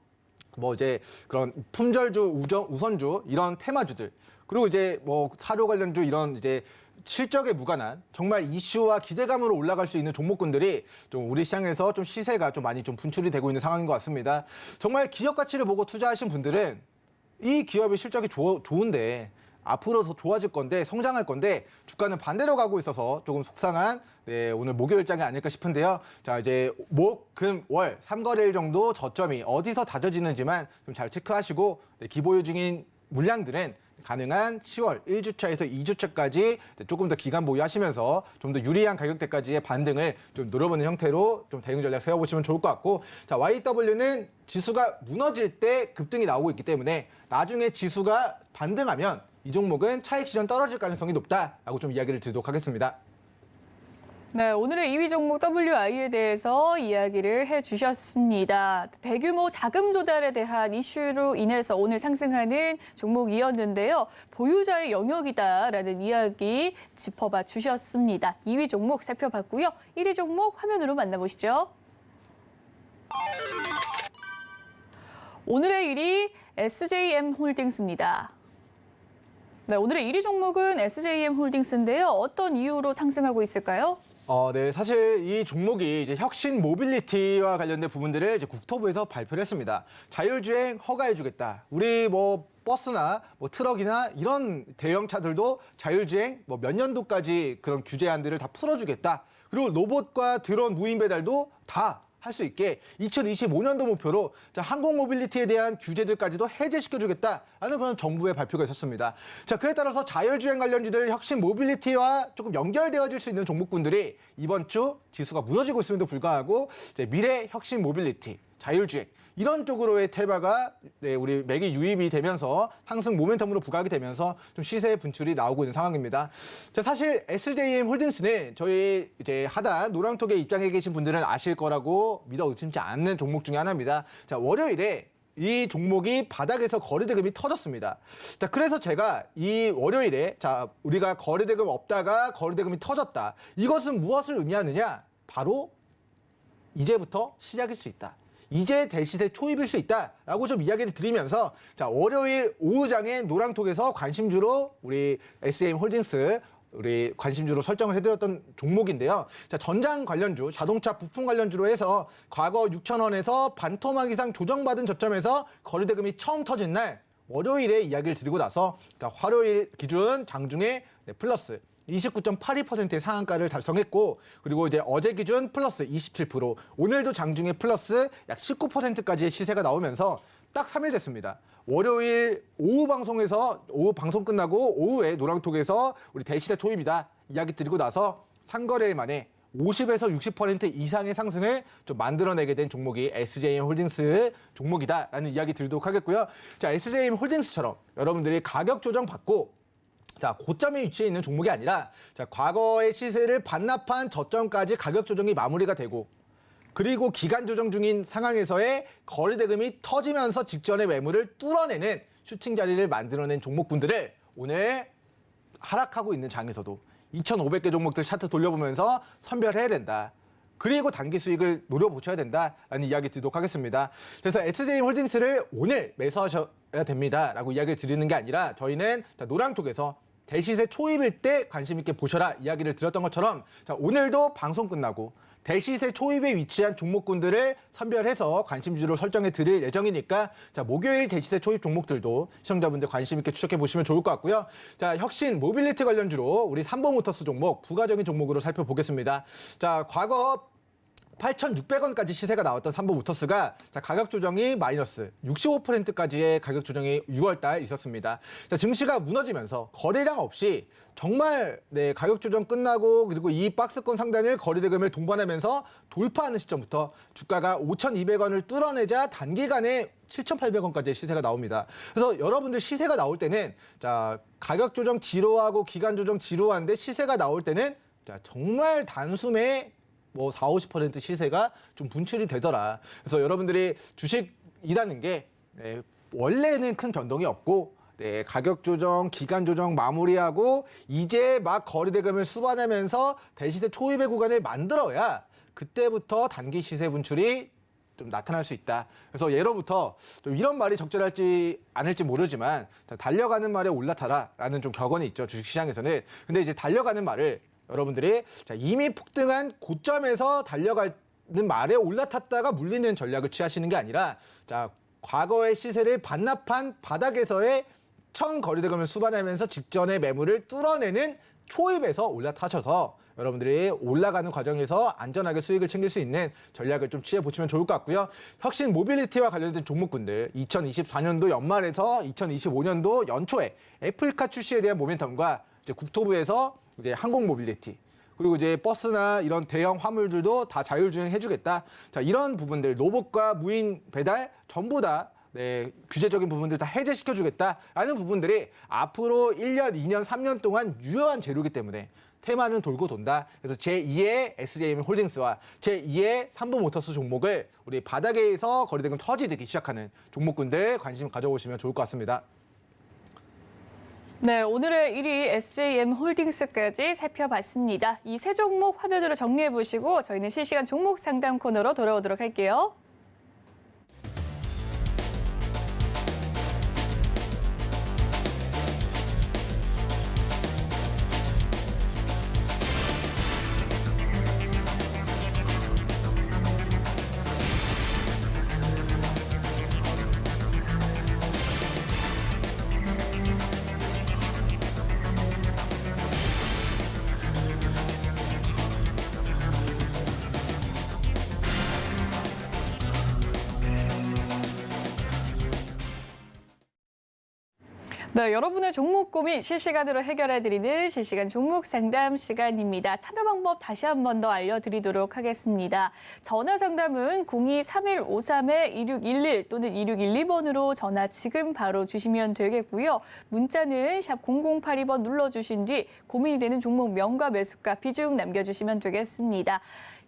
뭐 이제 그런 품절주, 우선주 이런 테마주들, 그리고 이제 뭐 사료 관련주 이런 이제 실적에 무관한 정말 이슈와 기대감으로 올라갈 수 있는 종목군들이 좀 우리 시장에서 좀 시세가 좀 많이 좀 분출이 되고 있는 상황인 것 같습니다. 정말 기업 가치를 보고 투자하신 분들은 이 기업의 실적이 좋은데 앞으로 더 좋아질 건데, 성장할 건데 주가는 반대로 가고 있어서 조금 속상한 오늘 목요일장이 아닐까 싶은데요. 자, 이제 목, 금, 월 3거래일 정도 저점이 어디서 다져지는지만 좀 잘 체크하시고, 기보유 중인 물량들은 가능한 10월 1주차에서 2주차까지 조금 더 기간 보유하시면서 좀 더 유리한 가격대까지의 반등을 좀 노려보는 형태로 좀 대응 전략 세워보시면 좋을 것 같고, 자, YW는 지수가 무너질 때 급등이 나오고 있기 때문에 나중에 지수가 반등하면 이 종목은 차익 실현 떨어질 가능성이 높다라고 좀 이야기를 드리도록 하겠습니다. 네, 오늘의 2위 종목 WI에 대해서 이야기를 해주셨습니다. 대규모 자금 조달에 대한 이슈로 인해서 오늘 상승하는 종목이었는데요. 보유자의 영역이다라는 이야기 짚어봐 주셨습니다. 2위 종목 살펴봤고요. 1위 종목 화면으로 만나보시죠. 오늘의 1위 SJM홀딩스입니다. 네, 오늘의 1위 종목은 SJM홀딩스인데요. 어떤 이유로 상승하고 있을까요? 네, 사실 이 종목이 이제 혁신 모빌리티와 관련된 부분들을 이제 국토부에서 발표를 했습니다. 자율주행 허가해주겠다. 우리 뭐 버스나 뭐 트럭이나 이런 대형차들도 자율주행 뭐 몇 년도까지 그런 규제안들을 다 풀어주겠다. 그리고 로봇과 드론 무인 배달도 다 할 수 있게 2025년도 목표로 자, 항공 모빌리티에 대한 규제들까지도 해제시켜주겠다라는 그런 정부의 발표가 있었습니다. 자, 그에 따라서 자율주행 관련주들 혁신 모빌리티와 조금 연결되어질 수 있는 종목군들이 이번 주 지수가 무너지고 있음에도 불구하고 이제 미래 혁신 모빌리티, 자율주행 이런 쪽으로의 테마가 우리 맥이 유입이 되면서 상승 모멘텀으로 부각이 되면서 좀 시세의 분출이 나오고 있는 상황입니다. 자, 사실 SJM홀딩스는 저희 이제 하단 노랑톡에 입장해 계신 분들은 아실 거라고 믿어 의심치 않는 종목 중에 하나입니다. 자, 월요일에 이 종목이 바닥에서 거래대금이 터졌습니다. 자, 그래서 제가 이 월요일에 자, 우리가 거래대금 없다가 거래대금이 터졌다. 이것은 무엇을 의미하느냐? 바로 이제부터 시작일 수 있다. 이제 대시세 초입일 수 있다라고 좀 이야기를 드리면서 자, 월요일 오후장에 노랑톡에서 관심주로 우리 SJM홀딩스 우리 관심주로 설정을 해드렸던 종목인데요. 자, 전장 관련주, 자동차 부품 관련주로 해서 과거 6,000원에서 반토막 이상 조정받은 저점에서 거래대금이 처음 터진 날 월요일에 이야기를 드리고 나서 자, 화요일 기준 장중에 플러스 29.82%의 상한가를 달성했고, 그리고 이제 어제 기준 플러스 27%, 오늘도 장중에 플러스 약 19%까지의 시세가 나오면서 딱 3일 됐습니다. 월요일 오후 방송에서 오후 방송 끝나고 오후에 노랑톡에서 우리 대시대 초입이다 이야기 드리고 나서 3거래일 만에 50에서 60% 이상의 상승을 좀 만들어내게 된 종목이 SJM홀딩스 종목이다라는 이야기 드리도록 하겠고요. 자, SJM홀딩스처럼 여러분들이 가격 조정 받고 자, 고점에 위치해 있는 종목이 아니라 자, 과거의 시세를 반납한 저점까지 가격 조정이 마무리가 되고, 그리고 기간 조정 중인 상황에서의 거래대금이 터지면서 직전의 매물을 뚫어내는 슈팅 자리를 만들어낸 종목군들을 오늘 하락하고 있는 장에서도 2,500개 종목들 차트 돌려보면서 선별해야 된다. 그리고 단기 수익을 노려보셔야 된다라는 이야기 드리도록 하겠습니다. 그래서 SJM홀딩스를 오늘 매수하셔야 됩니다라고 이야기를 드리는 게 아니라 저희는 노랑톡에서 대시세 초입일 때 관심 있게 보셔라 이야기를 드렸던 것처럼 자, 오늘도 방송 끝나고 대시세 초입에 위치한 종목군들을 선별해서 관심주로 설정해 드릴 예정이니까 자, 목요일 대시세 초입 종목들도 시청자분들 관심 있게 추적해 보시면 좋을 것 같고요. 자, 혁신 모빌리티 관련주로 우리 삼보모터스 종목 부가적인 종목으로 살펴보겠습니다. 자, 과거 8,600원까지 시세가 나왔던 삼보모터스가 자, 가격 조정이 마이너스 65%까지의 가격 조정이 6월달 있었습니다. 자, 증시가 무너지면서 거래량 없이 정말 가격 조정 끝나고 그리고 이 박스권 상단을 거래대금을 동반하면서 돌파하는 시점부터 주가가 5,200원을 뚫어내자 단기간에 7,800원까지의 시세가 나옵니다. 그래서 여러분들 시세가 나올 때는 자, 가격 조정 지루하고 기간 조정 지루한데 시세가 나올 때는 자, 정말 단숨에 뭐 4, 50% 시세가 좀 분출이 되더라. 그래서 여러분들이 주식이라는 게 원래는 큰 변동이 없고 가격 조정, 기간 조정 마무리하고 이제 막 거래대금을 수반하면서 대시세 초입의 구간을 만들어야 그때부터 단기 시세 분출이 좀 나타날 수 있다. 그래서 예로부터 좀 이런 말이 적절할지 않을지 모르지만 달려가는 말에 올라타라라는 좀 격언이 있죠. 주식시장에서는. 근데 이제 달려가는 말을 여러분들이 이미 폭등한 고점에서 달려가는 말에 올라탔다가 물리는 전략을 취하시는 게 아니라 과거의 시세를 반납한 바닥에서의 천 거래대금을 수반하면서 직전의 매물을 뚫어내는 초입에서 올라타셔서 여러분들이 올라가는 과정에서 안전하게 수익을 챙길 수 있는 전략을 좀 취해보시면 좋을 것 같고요. 혁신 모빌리티와 관련된 종목군들 2024년도 연말에서 2025년도 연초에 애플카 출시에 대한 모멘텀과 이제 국토부에서 이제 항공 모빌리티 그리고 이제 버스나 이런 대형 화물들도 다 자율주행해주겠다. 자, 이런 부분들 로봇과 무인 배달 전부 다 규제적인 부분들 다 해제시켜주겠다라는 부분들이 앞으로 1년, 2년, 3년 동안 유효한 재료이기 때문에 테마는 돌고 돈다. 그래서 제2의 SJM 홀딩스와 제2의 삼부모터스 종목을 우리 바닥에서 거래대금 터지기 시작하는 종목군들 관심 가져보시면 좋을 것 같습니다. 네, 오늘의 1위 SJM 홀딩스까지 살펴봤습니다. 이 세 종목 화면으로 정리해 보시고 저희는 실시간 종목 상담 코너로 돌아오도록 할게요. 네, 여러분의 종목 고민 실시간으로 해결해드리는 실시간 종목 상담 시간입니다. 참여 방법 다시 한 번 더 알려드리도록 하겠습니다. 전화 상담은 023153-2611 또는 2612번으로 전화 지금 바로 주시면 되겠고요. 문자는 샵 0082번 눌러주신 뒤 고민이 되는 종목 명과 매수가 비중 남겨주시면 되겠습니다.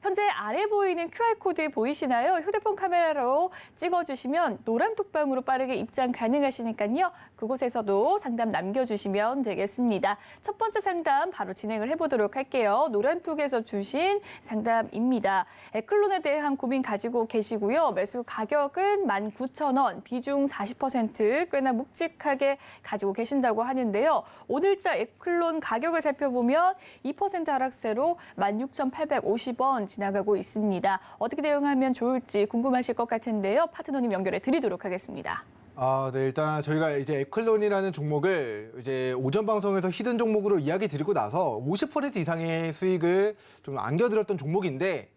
현재 아래 보이는 QR코드 보이시나요? 휴대폰 카메라로 찍어주시면 노란 톡방으로 빠르게 입장 가능하시니까요. 그곳에서도 상담 남겨주시면 되겠습니다. 첫 번째 상담 바로 진행을 해보도록 할게요. 노란 톡에서 주신 상담입니다. 에클론에 대한 고민 가지고 계시고요. 매수 가격은 19,000원, 비중 40% 꽤나 묵직하게 가지고 계신다고 하는데요. 오늘자 에클론 가격을 살펴보면 2% 하락세로 16,850원 지나가고 있습니다. 어떻게 대응하면 좋을지 궁금하실 것 같은데요. 파트너님 연결해 드리도록 하겠습니다. 네, 일단 저희가 이제 에클론이라는 종목을 이제 오전 방송에서 히든 종목으로 이야기 드리고 나서 50% 이상의 수익을 좀 안겨드렸던 종목인데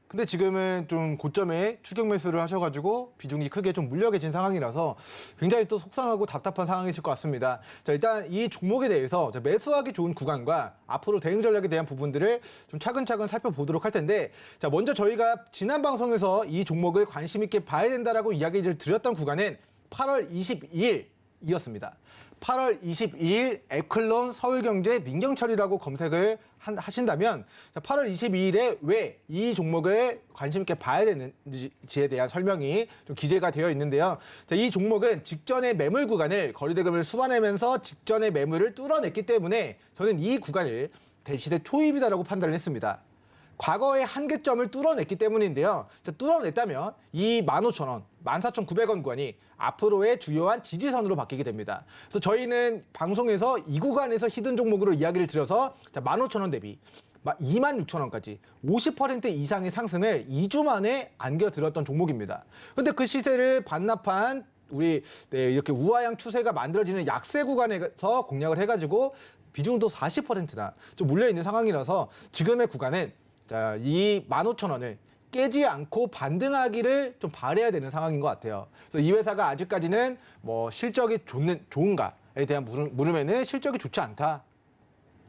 근데 지금은 좀 고점에 추격 매수를 하셔가지고 비중이 크게 좀 물려 계신 상황이라서 굉장히 또 속상하고 답답한 상황이실 것 같습니다. 자, 일단 이 종목에 대해서 매수하기 좋은 구간과 앞으로 대응 전략에 대한 부분들을 좀 차근차근 살펴보도록 할 텐데, 자, 먼저 저희가 지난 방송에서 이 종목을 관심 있게 봐야 된다라고 이야기를 드렸던 구간은 8월 22일이었습니다. 8월 22일 에클론 서울경제 민경철이라고 검색을 하신다면 8월 22일에 왜 이 종목을 관심 있게 봐야 되는지에 대한 설명이 좀 기재가 되어 있는데요. 자, 이 종목은 직전의 매물 구간을 거래대금을 수반하면서 직전의 매물을 뚫어냈기 때문에 저는 이 구간을 대시세 초입이다라고 판단을 했습니다. 과거의 한계점을 뚫어냈기 때문인데요. 자, 뚫어냈다면 이 15,000원, 14,900원 구간이 앞으로의 주요한 지지선으로 바뀌게 됩니다. 그래서 저희는 방송에서 이 구간에서 히든 종목으로 이야기를 드려서 15,000원 대비 26,000원까지 50% 이상의 상승을 2주 만에 안겨드렸던 종목입니다. 그런데 그 시세를 반납한 우리 이렇게 우하향 추세가 만들어지는 약세 구간에서 공략을 해가지고 비중도 40%나 좀 몰려있는 상황이라서 지금의 구간은 자, 이 15,000원을 깨지 않고 반등하기를 좀 바라야 되는 상황인 것 같아요. 그래서 이 회사가 아직까지는 뭐 실적이 좋은가에 대한 물음에는 실적이 좋지 않다.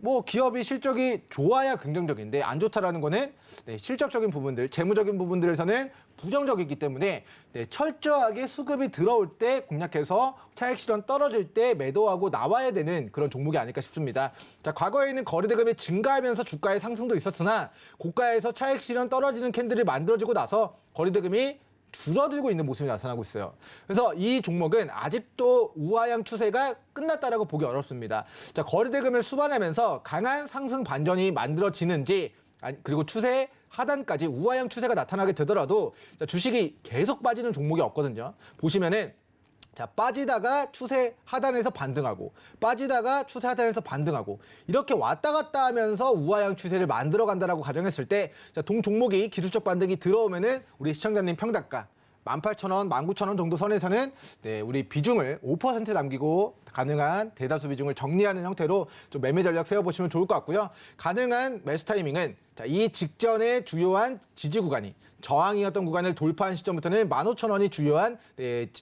뭐 기업이 실적이 좋아야 긍정적인데 안 좋다라는 거는 실적적인 부분들, 재무적인 부분들에서는 부정적이기 때문에 철저하게 수급이 들어올 때 공략해서 차익 실현 떨어질 때 매도하고 나와야 되는 그런 종목이 아닐까 싶습니다. 자, 과거에는 거래대금이 증가하면서 주가의 상승도 있었으나 고가에서 차익 실현 떨어지는 캔들이 만들어지고 나서 거래대금이 줄어들고 있는 모습이 나타나고 있어요. 그래서 이 종목은 아직도 우하향 추세가 끝났다라고 보기 어렵습니다. 자, 거래대금을 수반하면서 강한 상승 반전이 만들어지는지 그리고 추세 하단까지 우하향 추세가 나타나게 되더라도 주식이 계속 빠지는 종목이 없거든요. 보시면은 자, 빠지다가 추세 하단에서 반등하고 빠지다가 추세 하단에서 반등하고 이렇게 왔다 갔다 하면서 우하향 추세를 만들어 간다라고 가정했을 때 자, 동 종목이 기술적 반등이 들어오면은 우리 시청자님 평단가 18,000원, 19,000원 정도 선에서는 우리 비중을 5% 남기고 가능한 대다수 비중을 정리하는 형태로 좀 매매 전략 세워보시면 좋을 것 같고요. 가능한 매수 타이밍은 자, 이 직전에 주요한 지지 구간이 저항이었던 구간을 돌파한 시점부터는 15,000원이 주요한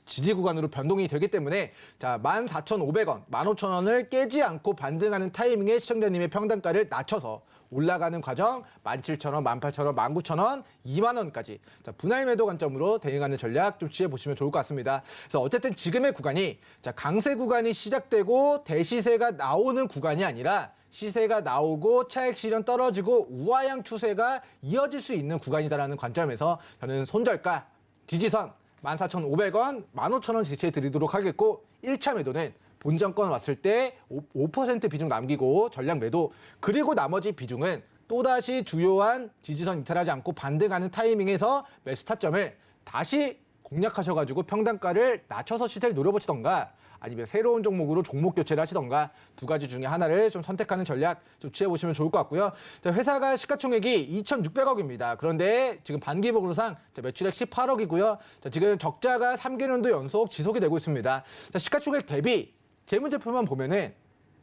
지지 구간으로 변동이 되기 때문에 자, 14,500원, 15,000원을 깨지 않고 반등하는 타이밍에 시청자님의 평단가를 낮춰서 올라가는 과정 17,000원, 18,000원, 19,000원, 2만 원까지 자, 분할 매도 관점으로 대응하는 전략 좀 취해 보시면 좋을 것 같습니다. 그래서 어쨌든 지금의 구간이 자, 강세 구간이 시작되고 대시세가 나오는 구간이 아니라 시세가 나오고 차익 실현 떨어지고 우하향 추세가 이어질 수 있는 구간이다라는 관점에서 저는 손절가 지지선 14,500원, 15,000원 제시해 드리도록 하겠고 1차 매도는 본전권 왔을 때 5% 비중 남기고 전략 매도 그리고 나머지 비중은 또다시 주요한 지지선 이탈하지 않고 반등하는 타이밍에서 매수 타점을 다시 공략하셔가지고 평단가를 낮춰서 시세를 노려보시던가 아니면 새로운 종목으로 종목 교체를 하시던가 두 가지 중에 하나를 좀 선택하는 전략 좀 취해보시면 좋을 것 같고요. 자, 회사가 시가총액이 2,600억입니다. 그런데 지금 반기록으로상 매출액 18억이고요. 자, 지금 적자가 3개년도 연속 지속이 되고 있습니다. 자, 시가총액 대비 재무제표만 보면은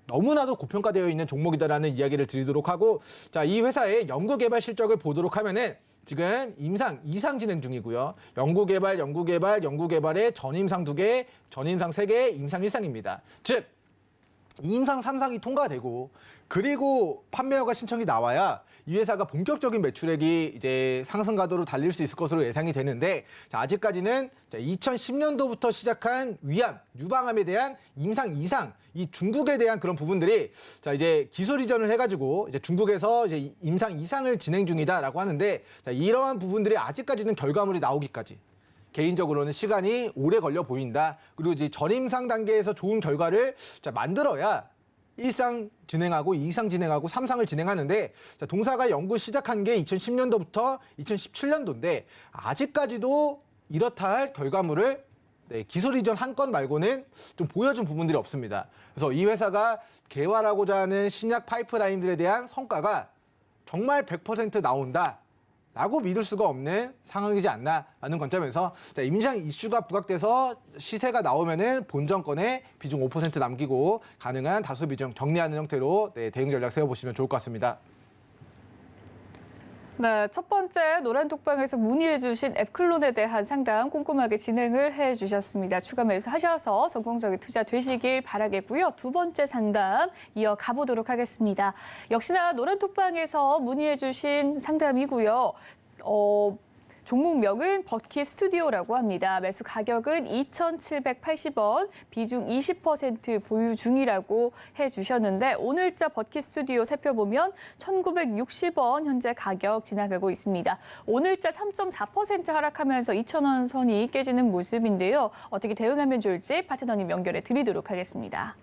너무나도 고평가되어 있는 종목이다라는 이야기를 드리도록 하고 자, 이 회사의 연구개발 실적을 보도록 하면은 지금 이상 진행 중이고요. 연구개발에 전임상 2개, 전임상 3개, 임상 1상입니다. 즉 임상 3상이 통과되고 그리고 판매허가 신청이 나와야 이 회사가 본격적인 매출액이 이제 상승 가도로 달릴 수 있을 것으로 예상이 되는데 자, 아직까지는 2010년도부터 시작한 위암, 유방암에 대한 임상 2상 이 중국에 대한 그런 부분들이 자, 이제 기술 이전을 해가지고 이제 중국에서 이제 임상 2상을 진행 중이다라고 하는데 자, 이러한 부분들이 아직까지는 결과물이 나오기까지 개인적으로는 시간이 오래 걸려 보인다. 그리고 이제 전임상 단계에서 좋은 결과를 자, 만들어야 1상 진행하고 2상 진행하고 3상을 진행하는데 자, 동사가 연구 시작한 게 2010년도부터 2017년도인데 아직까지도 이렇다 할 결과물을 기술 이전 한 건 말고는 좀 보여준 부분들이 없습니다. 그래서 이 회사가 개발하고자 하는 신약 파이프라인들에 대한 성과가 정말 100% 나온다. 라고 믿을 수가 없는 상황이지 않나라는 관점에서 자, 임상 이슈가 부각돼서 시세가 나오면은 본전권에 비중 5% 남기고 가능한 다수 비중 정리하는 형태로 대응 전략 세워보시면 좋을 것 같습니다. 네, 첫 번째 노란 톡방에서 문의해 주신 앱클론에 대한 상담 꼼꼼하게 진행을 해 주셨습니다. 추가 매수하셔서 성공적인 투자 되시길 바라겠고요. 두 번째 상담 이어가 보도록 하겠습니다. 역시나 노란 톡방에서 문의해 주신 상담이고요. 종목명은 버킷 스튜디오라고 합니다. 매수 가격은 2,780원, 비중 20% 보유 중이라고 해주셨는데 오늘자 버킷 스튜디오 살펴보면 1,960원 현재 가격 지나가고 있습니다. 오늘자 3.4% 하락하면서 2,000원 선이 깨지는 모습인데요. 어떻게 대응하면 좋을지 파트너님 연결해 드리도록 하겠습니다.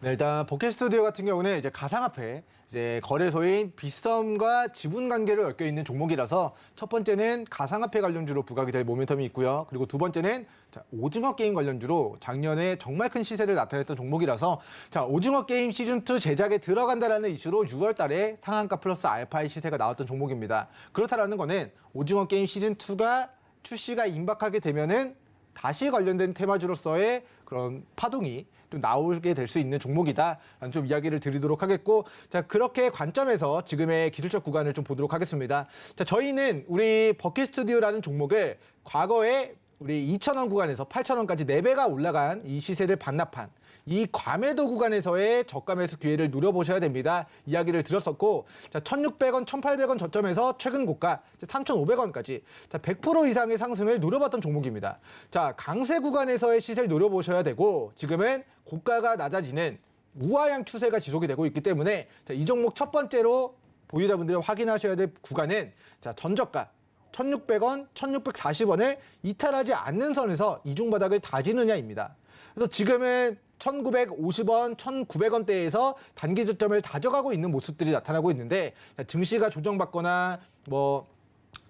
네, 일단 버킷 스튜디오 같은 경우는 이제 가상화폐 이제 거래소인 비썸과 지분 관계를 엮여 있는 종목이라서 첫 번째는 가상화폐 관련주로 부각이 될 모멘텀이 있고요. 그리고 두 번째는 오징어 게임 관련주로 작년에 정말 큰 시세를 나타냈던 종목이라서 오징어 게임 시즌2 제작에 들어간다라는 이슈로 6월 달에 상한가 플러스 알파의 시세가 나왔던 종목입니다. 그렇다라는 거는 오징어 게임 시즌2가 출시가 임박하게 되면은 다시 관련된 테마주로서의 그런 파동이 좀 나오게 될 수 있는 종목이다라는 좀 이야기를 드리도록 하겠고 자 그렇게 관점에서 지금의 기술적 구간을 좀 보도록 하겠습니다. 자 저희는 우리 버킷 스튜디오라는 종목을 과거에 우리 2,000원 구간에서 8,000원까지 4배가 올라간 이 시세를 반납한 이 과매도 구간에서의 저가 매수 기회를 누려보셔야 됩니다. 이야기를 드렸었고, 자, 1,600원, 1,800원 저점에서 최근 고가 3,500원까지 100% 이상의 상승을 누려봤던 종목입니다. 자, 강세 구간에서의 시세를 누려보셔야 되고, 지금은 고가가 낮아지는 우하향 추세가 지속이 되고 있기 때문에 자, 이 종목 첫 번째로 보유자분들이 확인하셔야 될 구간은 자, 전저가 1,600원, 1,640원을 이탈하지 않는 선에서 이중 바닥을 다지느냐입니다. 그래서 지금은 1,950원, 1,900원대에서 단기 저점을 다져가고 있는 모습들이 나타나고 있는데 증시가 조정받거나 뭐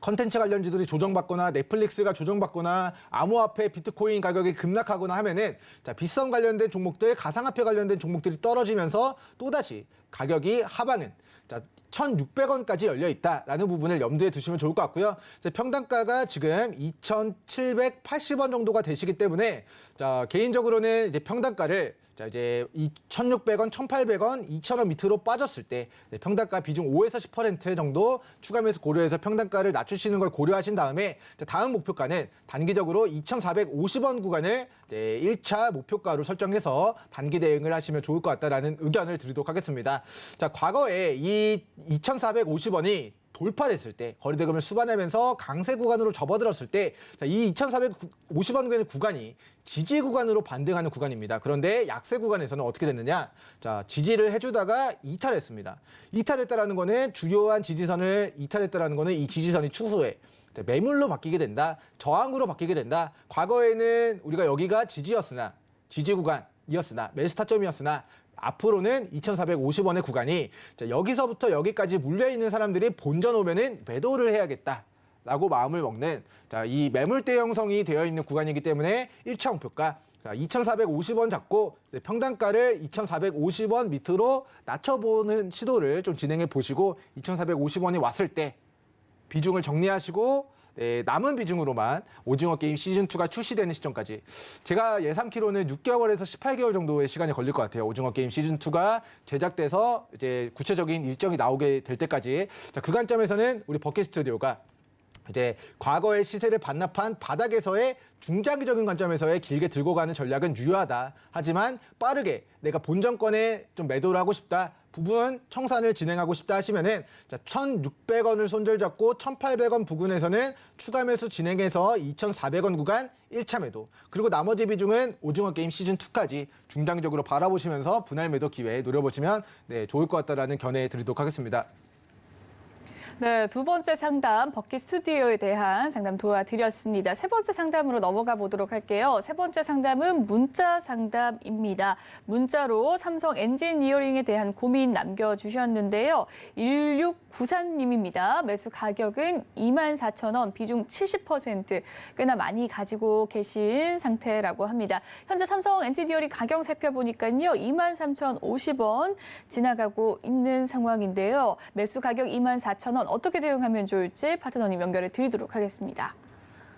컨텐츠 관련주들이 조정받거나 넷플릭스가 조정받거나 암호화폐 비트코인 가격이 급락하거나 하면은 자, 빗썸 관련된 종목들, 가상화폐 관련된 종목들이 떨어지면서 또다시 가격이 하방은 자, 1,600원까지 열려 있다라는 부분을 염두에 두시면 좋을 것 같고요. 평단가가 지금 2,780원 정도가 되시기 때문에 자, 개인적으로는 이제 평단가를 자, 이제 1,600원, 1,800원, 2,000원 밑으로 빠졌을 때 평단가 비중 5에서 10% 정도 추가 매수 고려해서 평단가를 낮추시는 걸 고려하신 다음에 다음 목표가는 단기적으로 2,450원 구간을 이제 1차 목표가로 설정해서 단기 대응을 하시면 좋을 것 같다라는 의견을 드리도록 하겠습니다. 자, 과거에 이 2,450원이 돌파됐을 때 거래대금을 수반하면서 강세 구간으로 접어들었을 때 이 2,450원 구간이 지지 구간으로 반등하는 구간입니다. 그런데 약세 구간에서는 어떻게 됐느냐? 자, 지지를 해주다가 이탈했습니다. 이탈했다라는 거는 주요한 지지선을 이탈했다라는 거는 이 지지선이 추후에 매물로 바뀌게 된다, 저항으로 바뀌게 된다. 과거에는 우리가 여기가 지지였으나 지지 구간이었으나 매수 타점이었으나 앞으로는 2,450원의 구간이 자, 여기서부터 여기까지 물려있는 사람들이 본전 오면은 매도를 해야겠다라고 마음을 먹는 자, 이 매물대 형성이 되어 있는 구간이기 때문에 1차 목표가 2,450원 잡고 평단가를 2,450원 밑으로 낮춰보는 시도를 좀 진행해 보시고 2,450원이 왔을 때 비중을 정리하시고 남은 비중으로만 오징어 게임 시즌2가 출시되는 시점까지 제가 예상키로는 6개월에서 18개월 정도의 시간이 걸릴 것 같아요. 오징어 게임 시즌2가 제작돼서 이제 구체적인 일정이 나오게 될 때까지 자, 그 관점에서는 우리 버킷 스튜디오가 이제 과거의 시세를 반납한 바닥에서의 중장기적인 관점에서의 길게 들고 가는 전략은 유효하다. 하지만 빠르게 내가 본전권에 좀 매도를 하고 싶다. 부분 청산을 진행하고 싶다 하시면은 자, 1,600원을 손절 잡고 1,800원 부근에서는 추가 매수 진행해서 2,400원 구간 1차 매도. 그리고 나머지 비중은 오징어 게임 시즌 2까지 중장기적으로 바라보시면서 분할 매도 기회 노려보시면 네, 좋을 것 같다라는 견해 드리도록 하겠습니다. 네, 두 번째 상담 버킷 스튜디오에 대한 상담 도와드렸습니다. 세 번째 상담으로 넘어가 보도록 할게요. 세 번째 상담은 문자 상담입니다. 문자로 삼성 엔지니어링에 대한 고민 남겨주셨는데요. 1694님입니다. 매수 가격은 24,000원, 비중 70% 꽤나 많이 가지고 계신 상태라고 합니다. 현재 삼성 엔지니어링 가격 살펴보니까요. 23,050원 지나가고 있는 상황인데요. 매수 가격 24,000원 어떻게 대응하면 좋을지 파트너님 연결해 드리도록 하겠습니다.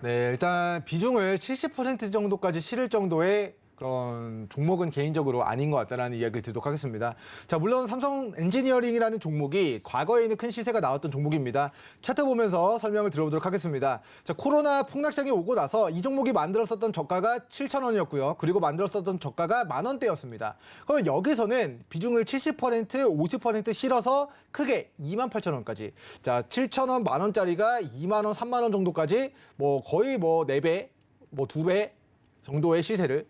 네, 일단 비중을 70% 정도까지 실을 정도의 그런 종목은 개인적으로 아닌 것 같다는 이야기를 드리도록 하겠습니다. 자, 물론 삼성 엔지니어링이라는 종목이 과거에는 큰 시세가 나왔던 종목입니다. 차트 보면서 설명을 들어보도록 하겠습니다. 자, 코로나 폭락장이 오고 나서 이 종목이 만들었었던 저가가 7,000원이었고요. 그리고 만들었었던 저가가 10,000원대였습니다. 그러면 여기서는 비중을 70%, 50% 실어서 크게 28,000원까지. 자, 7,000원, 10,000원짜리가 2만원, 3만원 정도까지 뭐 거의 뭐 4배, 뭐 2배 정도의 시세를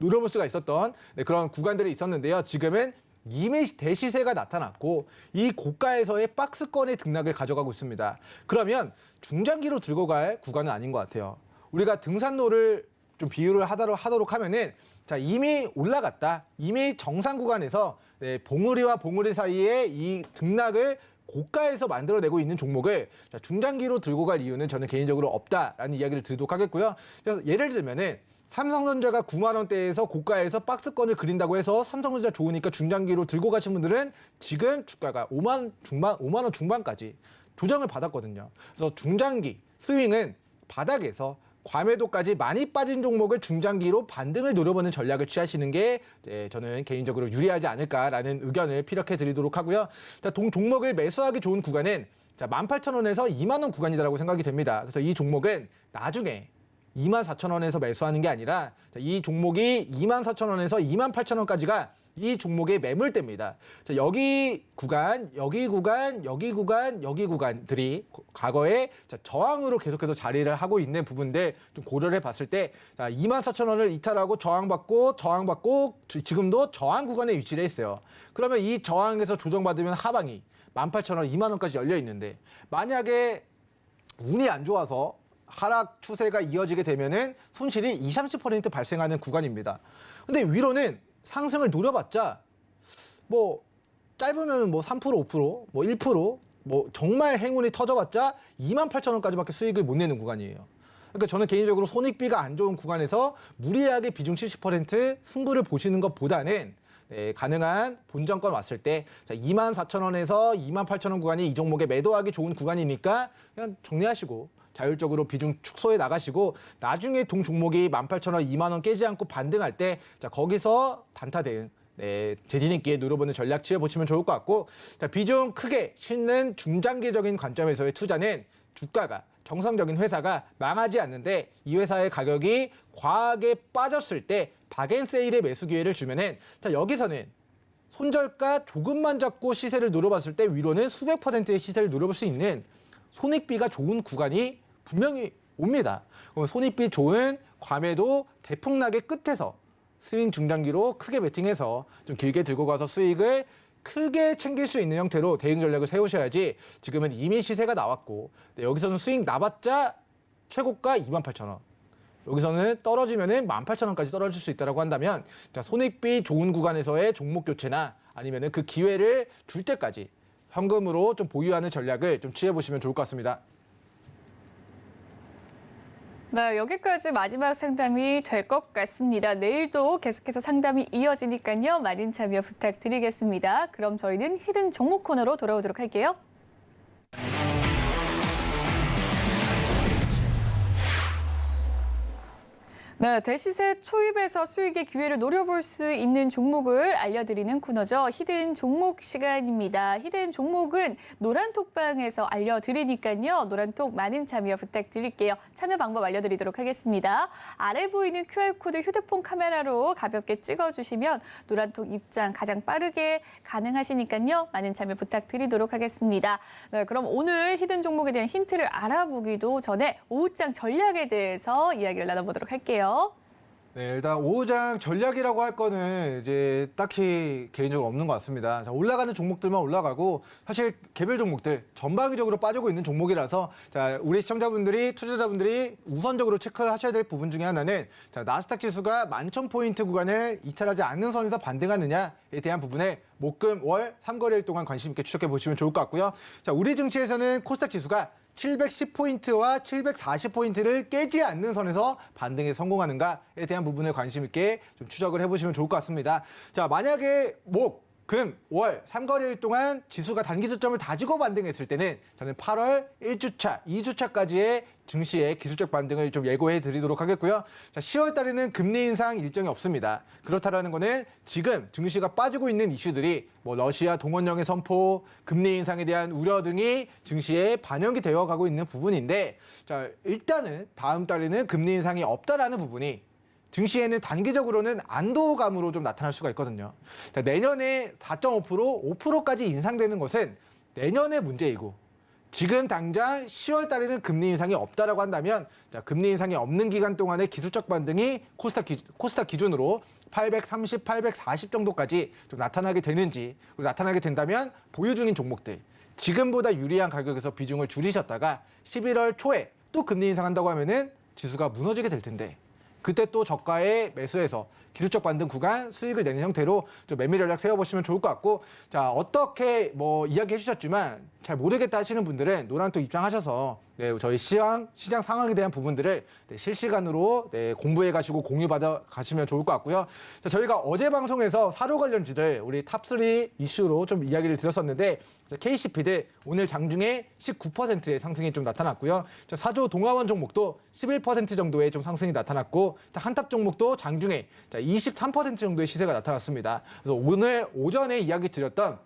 누려볼 수가 있었던 그런 구간들이 있었는데요. 지금은 이미 대시세가 나타났고 이 고가에서의 박스권의 등락을 가져가고 있습니다. 그러면 중장기로 들고 갈 구간은 아닌 것 같아요. 우리가 등산로를 좀 비유를 하도록 하면은 자, 이미 올라갔다. 이미 정상 구간에서 봉우리와 봉우리 사이에 이 등락을 고가에서 만들어내고 있는 종목을 중장기로 들고 갈 이유는 저는 개인적으로 없다라는 이야기를 드리도록 하겠고요. 그래서 예를 들면은 삼성전자가 9만 원대에서 고가에서 박스권을 그린다고 해서 삼성전자 좋으니까 중장기로 들고 가신 분들은 지금 주가가 5만 원 중반까지 조정을 받았거든요. 그래서 중장기 스윙은 바닥에서 과매도까지 많이 빠진 종목을 중장기로 반등을 노려보는 전략을 취하시는 게 저는 개인적으로 유리하지 않을까라는 의견을 피력해 드리도록 하고요. 자, 종목을 매수하기 좋은 구간은 자, 18,000원에서 2만 원 구간이라고 생각이 됩니다. 그래서 이 종목은 나중에 24,000원에서 매수하는 게 아니라 이 종목이 24,000원에서 28,000원까지가 이 종목의 매물대입니다. 자, 여기 구간, 여기 구간, 여기 구간, 여기 구간들이 과거에 저항으로 계속해서 자리를 하고 있는 부분들 좀 고려를 해봤을 때 24,000원을 이탈하고 저항받고 지금도 저항 구간에 위치를 했어요. 그러면 이 저항에서 조정받으면 하방이 18,000원, 2만 원까지 열려 있는데 만약에 운이 안 좋아서 하락 추세가 이어지게 되면은 손실이 20-30% 발생하는 구간입니다. 근데 위로는 상승을 노려봤자 뭐 짧으면 뭐 3%, 5%, 뭐 1%, 뭐 정말 행운이 터져봤자 28,000원까지밖에 수익을 못 내는 구간이에요. 그러니까 저는 개인적으로 손익비가 안 좋은 구간에서 무리하게 비중 70% 승부를 보시는 것보다는 가능한 본전권 왔을 때 24,000원에서 28,000원 구간이 이 종목에 매도하기 좋은 구간이니까 그냥 정리하시고 자율적으로 비중 축소해 나가시고 나중에 동 종목이 18,000원, 2만 원 깨지 않고 반등할 때 거기서 단타 대응 재진 있게 노려보는 전략 취해보시면 좋을 것 같고 비중 크게 싣는 중장기적인 관점에서의 투자는 주가가 정상적인 회사가 망하지 않는데 이 회사의 가격이 과하게 빠졌을 때 박앤세일의 매수 기회를 주면은 여기서는 손절가 조금만 잡고 시세를 노려봤을 때 위로는 수백 %의 시세를 노려볼 수 있는 손익비가 좋은 구간이 분명히 옵니다. 그럼 손익비 좋은 과매도 대폭락의 끝에서 스윙 중장기로 크게 베팅해서 좀 길게 들고 가서 수익을 크게 챙길 수 있는 형태로 대응 전략을 세우셔야지 지금은 이미 시세가 나왔고 여기서는 수익 나봤자 최고가 28,000원. 여기서는 떨어지면은 18,000원까지 떨어질 수 있다고 한다면 손익비 좋은 구간에서의 종목 교체나 아니면은 그 기회를 줄 때까지 현금으로 좀 보유하는 전략을 좀 취해보시면 좋을 것 같습니다. 네, 여기까지 마지막 상담이 될 것 같습니다. 내일도 계속해서 상담이 이어지니까요. 많은 참여 부탁드리겠습니다. 그럼 저희는 히든 종목 코너로 돌아오도록 할게요. 네, 대시세 초입에서 수익의 기회를 노려볼 수 있는 종목을 알려드리는 코너죠. 히든 종목 시간입니다. 히든 종목은 노란톡방에서 알려드리니까요. 노란톡 많은 참여 부탁드릴게요. 참여 방법 알려드리도록 하겠습니다. 아래 보이는 QR코드 휴대폰 카메라로 가볍게 찍어주시면 노란톡 입장 가장 빠르게 가능하시니까요. 많은 참여 부탁드리도록 하겠습니다. 네, 그럼 오늘 히든 종목에 대한 힌트를 알아보기도 전에 오후장 전략에 대해서 이야기를 나눠보도록 할게요. 네, 일단 오후장 전략이라고 할 거는 이제 딱히 개인적으로 없는 것 같습니다. 자, 올라가는 종목들만 올라가고 사실 개별 종목들 전방위적으로 빠지고 있는 종목이라서 자, 우리 시청자분들이 투자자분들이 우선적으로 체크하셔야 될 부분 중에 하나는 자, 나스닥 지수가 11,000포인트 구간을 이탈하지 않는 선에서 반등하느냐에 대한 부분에 목금 월 3거래일 동안 관심 있게 추적해 보시면 좋을 것 같고요. 자, 우리 증시에서는 코스닥 지수가 710포인트와 740포인트를 깨지 않는 선에서 반등에 성공하는가에 대한 부분을 관심 있게 좀 추적을 해보시면 좋을 것 같습니다. 자, 만약에 금, 월, 3거래일 동안 지수가 단기 저점을 다지고 반등했을 때는 저는 8월 1주차, 2주차까지의 증시의 기술적 반등을 좀 예고해 드리도록 하겠고요. 자, 10월 달에는 금리 인상 일정이 없습니다. 그렇다라는 거는 지금 증시가 빠지고 있는 이슈들이 뭐 러시아 동원령의 선포, 금리 인상에 대한 우려 등이 증시에 반영이 되어 가고 있는 부분인데 자, 일단은 다음 달에는 금리 인상이 없다라는 부분이 증시에는 단기적으로는 안도감으로 좀 나타날 수가 있거든요. 자, 내년에 4.5%, 5%까지 인상되는 것은 내년의 문제이고 지금 당장 10월 달에는 금리 인상이 없다라고 한다면 자, 금리 인상이 없는 기간 동안의 기술적 반등이 코스닥 기준으로 830, 840 정도까지 좀 나타나게 되는지 그리고 나타나게 된다면 보유 중인 종목들 지금보다 유리한 가격에서 비중을 줄이셨다가 11월 초에 또 금리 인상한다고 하면은 지수가 무너지게 될 텐데 그때 또 저가에 매수해서 기술적 반등 구간 수익을 내는 형태로 좀 매매 전략 세워보시면 좋을 것 같고 자 어떻게 뭐 이야기해 주셨지만 잘 모르겠다 하시는 분들은 노란톡 입장하셔서 저희 시장 상황에 대한 부분들을 실시간으로 공부해 가시고 공유받아 가시면 좋을 것 같고요. 자, 저희가 어제 방송에서 사료 관련주들 우리 탑3 이슈로 좀 이야기를 드렸었는데 KCPD 오늘 장중에 19%의 상승이 좀 나타났고요. 자, 사조 동아원 종목도 11% 정도의 좀 상승이 나타났고 한탑 종목도 장중에 23% 정도의 시세가 나타났습니다. 그래서 오늘 오전에 이야기 드렸던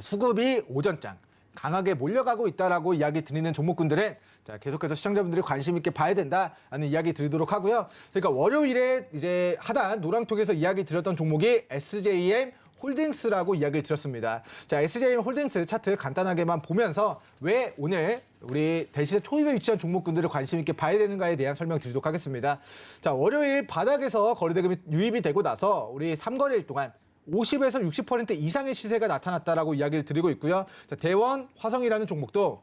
수급이 오전장 강하게 몰려가고 있다라고 이야기 드리는 종목군들은 자, 계속해서 시청자분들이 관심 있게 봐야 된다라는 이야기 드리도록 하고요. 그러니까 월요일에 이제 하단 노랑톡에서 이야기 드렸던 종목이 SJM 홀딩스라고 이야기를 드렸습니다. 자, SJM 홀딩스 차트 간단하게만 보면서 왜 오늘 우리 대시세 초입에 위치한 종목군들을 관심 있게 봐야 되는가에 대한 설명 드리도록 하겠습니다. 자, 월요일 바닥에서 거래대금이 유입이 되고 나서 우리 3거래일 동안 50에서 60% 이상의 시세가 나타났다라고 이야기를 드리고 있고요. 자, 대원 화성이라는 종목도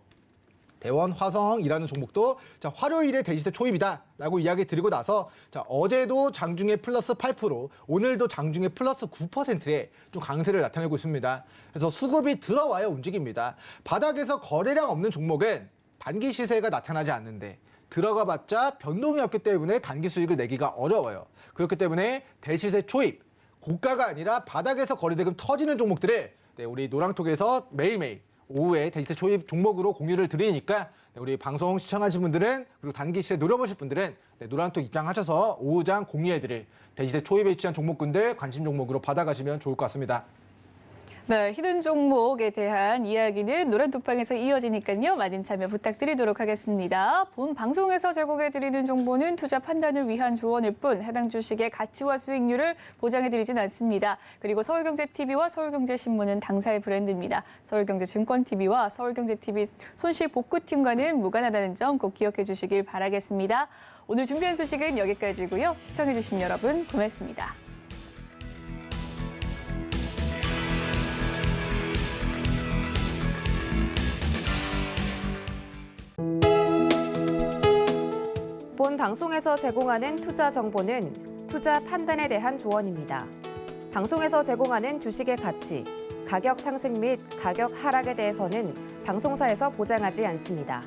자, 화요일에 대시세 초입이다라고 이야기 드리고 나서 자, 어제도 장중에 플러스 8%, 오늘도 장중에 플러스 9%의 좀 강세를 나타내고 있습니다. 그래서 수급이 들어와야 움직입니다. 바닥에서 거래량 없는 종목은 단기 시세가 나타나지 않는데 들어가봤자 변동이 없기 때문에 단기 수익을 내기가 어려워요. 그렇기 때문에 대시세 초입, 고가가 아니라 바닥에서 거래대금 터지는 종목들을 우리 노랑톡에서 매일매일 오후에 대시세 초입 종목으로 공유를 드리니까 우리 방송 시청하신 분들은 그리고 단기 시세 노려보실 분들은 노랑톡 입장하셔서 오후장 공유해드릴 대시세 초입에 위치한 종목군들 관심 종목으로 받아가시면 좋을 것 같습니다. 네, 히든 종목에 대한 이야기는 노란톡방에서 이어지니까요. 많은 참여 부탁드리도록 하겠습니다. 본 방송에서 제공해드리는 정보는 투자 판단을 위한 조언일 뿐 해당 주식의 가치와 수익률을 보장해드리진 않습니다. 그리고 서울경제TV와 서울경제신문은 당사의 브랜드입니다. 서울경제증권TV와 서울경제TV 손실복구팀과는 무관하다는 점 꼭 기억해 주시길 바라겠습니다. 오늘 준비한 소식은 여기까지고요. 시청해주신 여러분 고맙습니다. 본 방송에서 제공하는 투자 정보는 투자 판단에 대한 조언입니다. 방송에서 제공하는 주식의 가치, 가격 상승 및 가격 하락에 대해서는 방송사에서 보장하지 않습니다.